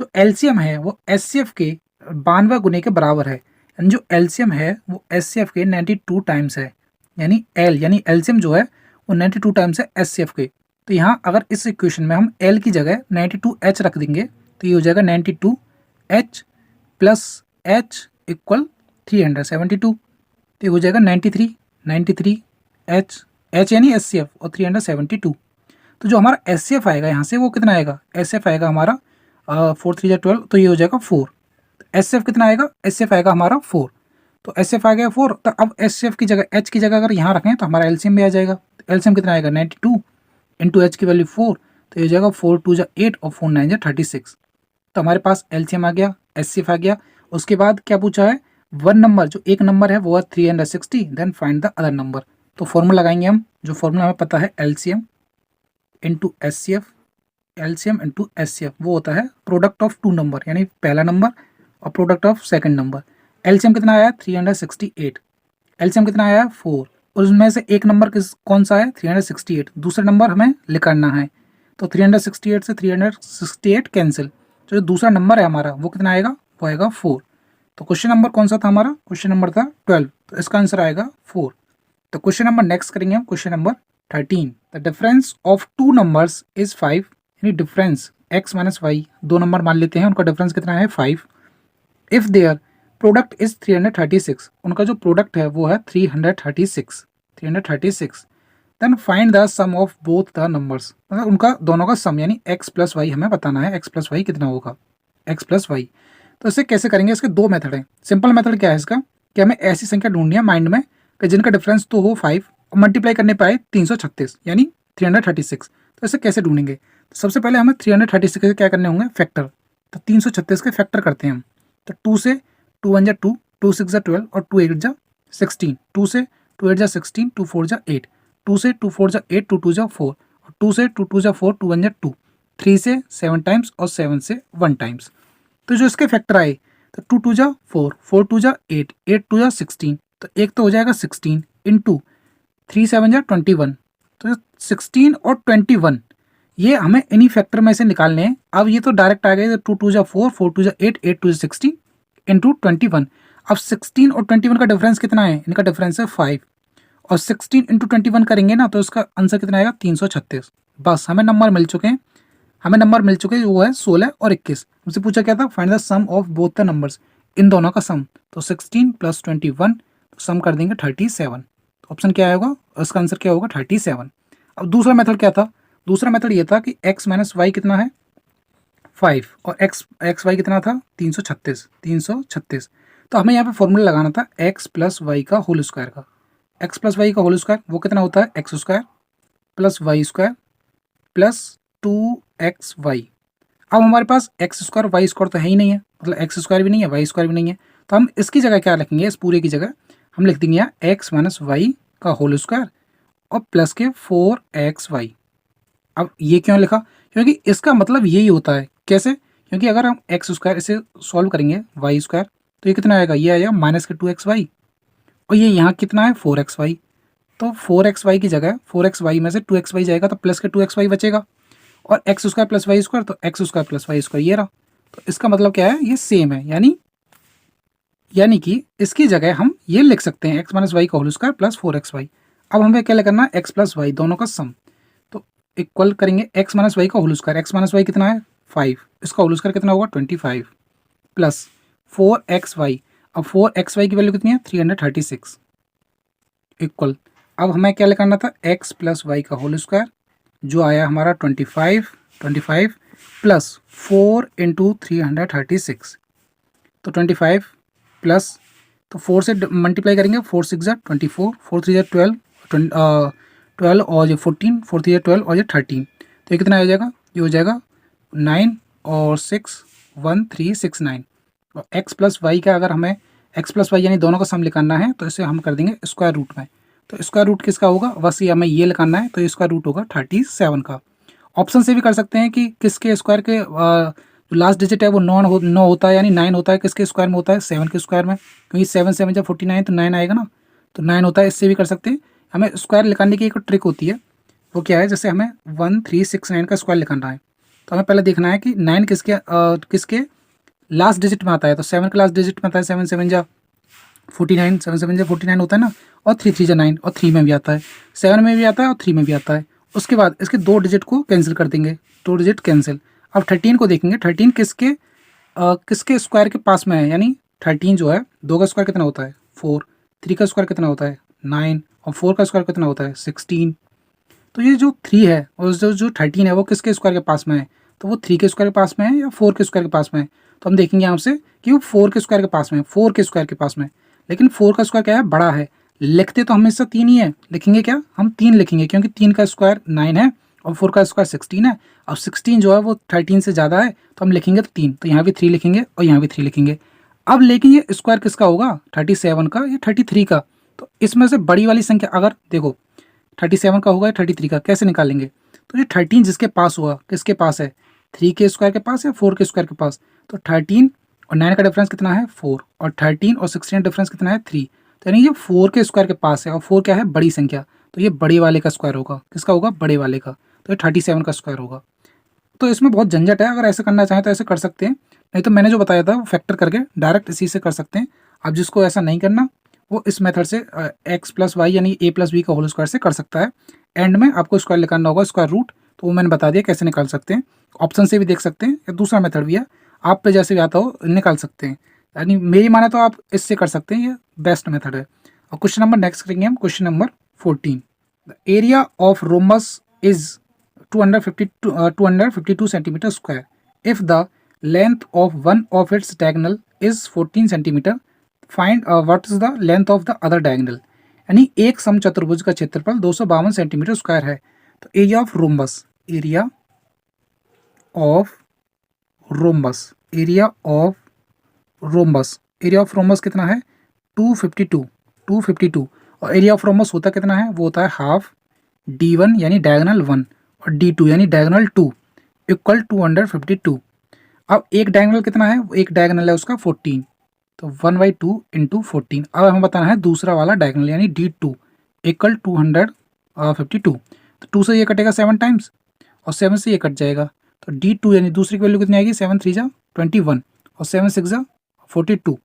जो एलसीएम है वो एचसीएफ के 92 गुने के बराबर है, यानी जो एलसीएम है वो एचसीएफ के 92 टाइम्स है। यानी एलसीएम जो है वो 92 टाइम्स है एचसीएफ के। तो यहाँ अगर इस इक्वेशन में हम एल की जगह 92H रख देंगे तो ये हो जाएगा 92H प्लस H इक्वल 372। तो ये हो जाएगा 93H यानी एचसीएफ और 372। तो जो हमारा एचसीएफ आएगा यहाँ से वो कितना आएगा, एचसीएफ आएगा हमारा 4 3 12, तो ये हो जाएगा 4। एचसीएफ कितना आएगा, एचसीएफ आएगा हमारा 4। तो एचसीएफ आ गया 4। तो अब एचसीएफ की जगह एच की जगह अगर यहाँ रखें तो हमारा एलसीएम भी आ जाएगा। तो एलसीएम कितना आएगा 92 इंटू एच की वैल्यू 4, तो ये हो जाएगा 4 2 8 और 4 9 36। तो हमारे पास एलसीएम आ गया, एचसीएफ आ गया। उसके बाद क्या पूछा है, वन नंबर जो एक नंबर है वो है 360, then find the other number. तो फॉर्मूला लगाएंगे हम, जो फॉर्मूला हमें पता है LCM into HCF, LCM into HCF वो होता है प्रोडक्ट ऑफ टू नंबर, यानी पहला नंबर और product of second number. LCM कितना आया 368, एलसीएम कितना आया 4, और उसमें से एक नंबर कौन सा है 368, दूसरा नंबर हमें निकालना है। तो 368 से 368 कैंसिल, तो जो दूसरा नंबर है हमारा वो कितना आएगा, वो आएगा 4। तो क्वेश्चन नंबर कौन सा था हमारा, क्वेश्चन नंबर था 12, तो इसका आंसर आएगा 4। तो क्वेश्चन नंबर नेक्स्ट करेंगे हम, question number 13। The difference of two numbers is 5, यानी डिफरेंस x माइनस वाई, दो नंबर मान लेते हैं, उनका डिफरेंस कितना है 5। इफ देयर प्रोडक्ट इज 336, उनका जो प्रोडक्ट है वो है 336। Then find the sum of both the numbers, मतलब उनका दोनों का सम यानी x प्लस वाई हमें बताना है, x प्लस वाई कितना होगा, x प्लस वाई। तो इसे कैसे करेंगे, इसके दो मेथड हैं। सिंपल मेथड क्या है इसका, कि हमें ऐसी संख्या ढूंढनी है माइंड में कि जिनका डिफरेंस तो हो 5 और मल्टीप्लाई करने पाए 336 यानी 336। तो इसे कैसे ढूंढेंगे, तो सबसे पहले हमें 336 के क्या करने होंगे फैक्टर। तो 336 के फैक्टर करते हैं हम। तो 2 से 2 1 जा 2, 2 6 जा 12 और 2 8 जा 16, 2 से 2 8 जा 16, 2 4 जा 8, 2 से 2 4 जा 8, 2 2 जा 4 और 2 से 2 2 जा 4, 2 1 जा 2, 3 से 7 टाइम्स और 7 से 1 टाइम्स। तो जो इसके फैक्टर आए तो 2 2 जा 4, 4 2 जा 8, 8 2 जा 16, तो एक तो हो जाएगा 16 इंटू 3 7 जा 21। तो 16 और 21 ये हमें इन्हीं फैक्टर में से निकालने हैं। अब ये तो डायरेक्ट आ गए, 2 2 जा 4, 4 2 जा 8, 8 2 जा 16 इंटू 21। अब 16 और 21 का डिफरेंस कितना है, इनका डिफरेंस है 5, और 16 इंटू 21 करेंगे ना तो इसका आंसर कितना आएगा 336। बस हमें नंबर मिल चुके हैं, वो है 16 और 21। मुझसे पूछा क्या था, find the sum of both the numbers, इन दोनों का सम। तो 16 प्लस 21 तो सम कर देंगे 37। तो तो ऑप्शन क्या आएगा, इसका आंसर क्या होगा 37। अब दूसरा मेथड क्या था, दूसरा मेथड ये था कि x माइनस वाई कितना है 5 और एक्स वाई कितना था 336। तो हमें यहाँ पे फॉर्मूला लगाना था x प्लस वाई का होल स्क्वायर का। x प्लस वाई का होल स्क्वायर वो कितना होता है X square plus Y square plus 2xy। अब हमारे पास एक्स स्क्वायर वाई स्क्वायर तो है ही नहीं है, मतलब एक्स स्क्वायर भी नहीं है वाई स्क्वायर भी नहीं है, तो हम इसकी जगह क्या लिखेंगे, इस पूरे की जगह हम लिख देंगे यहाँ एक्स माइनस वाई का होल स्क्वायर और प्लस के 4xy। अब ये क्यों लिखा, क्योंकि इसका मतलब यही होता है। कैसे, क्योंकि अगर हम एक्स स्क्वायर इसे सॉल्व करेंगे वाई स्क्वायर तो ये कितना आएगा, ये आएगा माइनस के 2xy और ये यहाँ कितना है 4xy। तो 4xy की जगह 4xy में से 2xy जाएगा तो प्लस के 2xy बचेगा और x square plus Y square तो x square plus Y square ये रहा। तो इसका मतलब क्या है, ये सेम है, यानी कि इसकी जगह हम ये लिख सकते हैं एक्स माइनस वाई का होल स्क्वायर प्लस 4xy। अब हमें क्या करना है, एक्स प्लस वाई दोनों का सम, तो इक्वल करेंगे एक्स माइनस वाई का whole square, X minus Y कितना है 5, इसका होल स्क्वायर कितना होगा 25 प्लस 4xy। अब 4xy की वैल्यू कितनी है 336 इक्वल। अब हमें क्या करना था, एक्स प्लस वाई का होल स्क्वायर जो आया हमारा 25 प्लस 4 इंटू 336, तो 25 प्लस, तो 4 से मल्टीप्लाई करेंगे, 4 6 जा 24, 4 3 जा 12 और ये 14, 4 3 जा 12 और ये 13, तो ये कितना आ जाएगा, ये हो जाएगा 9 और 6 1369। और एक्स प्लस वाई का अगर हमें एक्स प्लस वाई यानी दोनों का सम निकालना है तो इसे हम कर देंगे स्क्वायर रूट में। तो स्क्वायर रूट किसका होगा, बस ये हमें ये निकालना है, तो स्क्वायर रूट होगा 37 का। ऑप्शन से भी कर सकते हैं कि किसके स्क्वायर के जो लास्ट डिजिट है वो 9 होता है, यानी 9 होता है, किसके स्क्वायर में होता है 7 के स्क्वायर में, क्योंकि 7 7 जब 49 तो 9 आएगा ना, तो 9 होता है, इससे भी कर सकते हैं। हमें स्क्वायर निकालने की एक ट्रिक होती है, वो क्या है, जैसे हमें 1369 का स्क्वायर निकालना है तो हमें पहले देखना है कि 9 किसके लास्ट डिजिट में आता है, तो 7 का लास्ट डिजिट में आता है, 7 7 जा 49, 7 7 जा 49 होता है ना, और 3 3 जा 9 और 3 में भी आता है, 7 में भी आता है और 3 में भी आता है। उसके बाद इसके 2 डिजिट को कैंसिल कर देंगे, 2 डिजिट कैंसिल। अब 13 को देखेंगे, 13 किसके स्क्वायर के पास में है, यानी 13 जो है 2 का स्क्वायर कितना होता है 4, 3 का स्क्वायर कितना होता है 9 और 4 का स्क्वायर कितना होता है 16। तो ये जो 3 है और जो 13 है वो किसके स्क्वायर के पास में है, तो वो 3 के स्क्वायर के पास में है या 4 के स्क्वायर के पास में है, तो हम देखेंगे यहाँ से कि वो 4 के स्क्वायर के पास में है, 4 के स्क्वायर के पास में। लेकिन 4 का स्क्वायर क्या है, बड़ा है, लिखते तो हमेशा 3 ही है, लिखेंगे क्या, हम 3 लिखेंगे, क्योंकि 3 का स्क्वायर 9 है और 4 का स्क्वायर 16 है, और 16 जो है वो 13 से ज़्यादा है, तो हम लिखेंगे तो 3, तो यहाँ भी 3 लिखेंगे और यहाँ भी 3 लिखेंगे। अब लेकिन ये स्क्वायर किसका होगा 37 का या 33 का, तो इसमें से बड़ी वाली संख्या अगर देखो 37 का होगा या 33 का, कैसे निकालेंगे, तो ये 13 जिसके पास हुआ किसके पास है 3 के स्क्वायर के पास या 4 के स्क्वायर के पास, तो 13 और 9 का डिफरेंस कितना है 4 और 13 और 16 डिफरेंस कितना है 3, तो यानी ये 4 के स्क्वायर के पास है और 4 क्या है बड़ी संख्या, तो ये बड़े वाले का स्क्वायर होगा, किसका होगा बड़े वाले का, तो ये 37 का स्क्वायर होगा। तो इसमें बहुत झंझट है, अगर ऐसे करना चाहें तो ऐसे कर सकते हैं, नहीं तो मैंने जो बताया था वो फैक्टर करके डायरेक्ट इसी से कर सकते हैं। अब जिसको ऐसा नहीं करना वो इस मेथड से एक्स प्लस वाई यानी ए प्लस बी का होल स्क्वायर से कर सकता है। एंड में आपको स्क्वायर निकालना होगा स्क्वायर रूट, तो वो मैंने बता दिया कैसे निकाल सकते हैं, ऑप्शन से भी देख सकते हैं या दूसरा मेथड भी है, आप पे जैसे भी आता हो निकाल सकते हैं, यानी मेरी माने तो आप इससे कर सकते हैं, ये बेस्ट मेथड है। और क्वेश्चन नंबर नेक्स्ट करेंगे हम, question number 14। The area of rhombus is 252 centimeter square. If the length of one of its diagonal is 14 centimeter, find what is the length of the other diagonal. यानी एक समचतुर्भुज का क्षेत्रफल 252 centimetre square है, तो area of rhombus, area of rhombus, area of rhombus, area of rhombus कितना है 252 और area of rhombus होता कितना है, वो होता है हाफ d1 यानी डायगोनल 1 और d2 यानी डायगोनल 2 इक्वल 252। अब एक डायगोनल कितना है, एक डायगोनल है उसका 14, तो 1/2 इंटू 14। अब हमें बताना है दूसरा वाला डायगोनल यानी d2 इक्वल 252, तो 2 से ये कटेगा 7 टाइम्स और 7 से ये कट जाएगा, तो d2 यानी दूसरी की वैल्यू कितनी आएगी 7 3 जा 21 और 7 6 जा 42,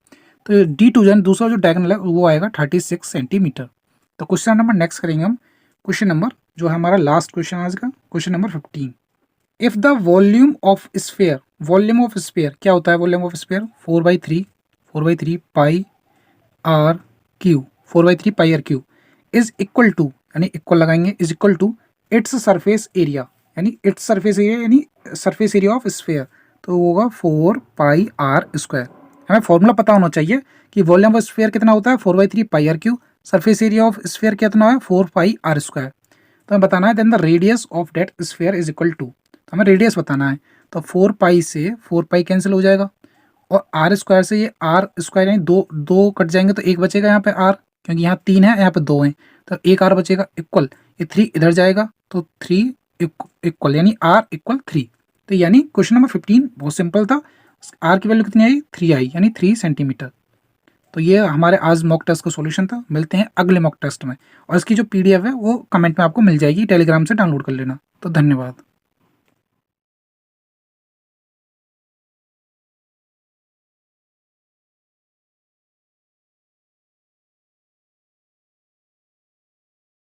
तो d2 यानी दूसरा जो डायगोनल है वो आएगा 36 सेंटीमीटर। तो क्वेश्चन नंबर नेक्स्ट करेंगे हम, क्वेश्चन नंबर जो है हमारा लास्ट क्वेश्चन आज का, question number 15। If the volume of sphere, volume of sphere क्या होता है, volume of sphere 4/3 pi are Q, 4/3 pi are Q is equal to, यानी इक्वल लगाएंगे, is equal to its surface area, यानी its surface area यानी surface area of sphere, तो होगा 4 pi R square. हमें फॉर्मूला पता होना चाहिए कि वॉल्यूम ऑफ स्फेयर कितना होता है 4/3 pi are cube, surface area of sphere कितना है 4 पाई आर स्क्वायर। तो हमें बताना है then the radius of that sphere is equal to, तो हमें रेडियस बताना है, तो 4 पाई से 4 पाई कैंसिल हो जाएगा और आर स्क्वायर से ये आर स्क्वायर यानी दो दो कट जाएंगे तो एक बचेगा यहाँ पे आर, क्योंकि यहाँ 3 है यहाँ पे 2 है, तो एक आर बचेगा इक्वल, ये 3 इधर जाएगा तो 3 इक्वल यानी आर इक्वल 3। तो यानी क्वेश्चन नंबर 15 बहुत सिंपल था, आर की वैल्यू कितनी आई 3 आई यानी 3 सेंटीमीटर। तो ये हमारे आज मॉक टेस्ट का सॉल्यूशन था। मिलते हैं अगले मॉक टेस्ट में, और इसकी जो पीडीएफ है वो कमेंट में आपको मिल जाएगी, टेलीग्राम से डाउनलोड कर लेना। तो धन्यवाद।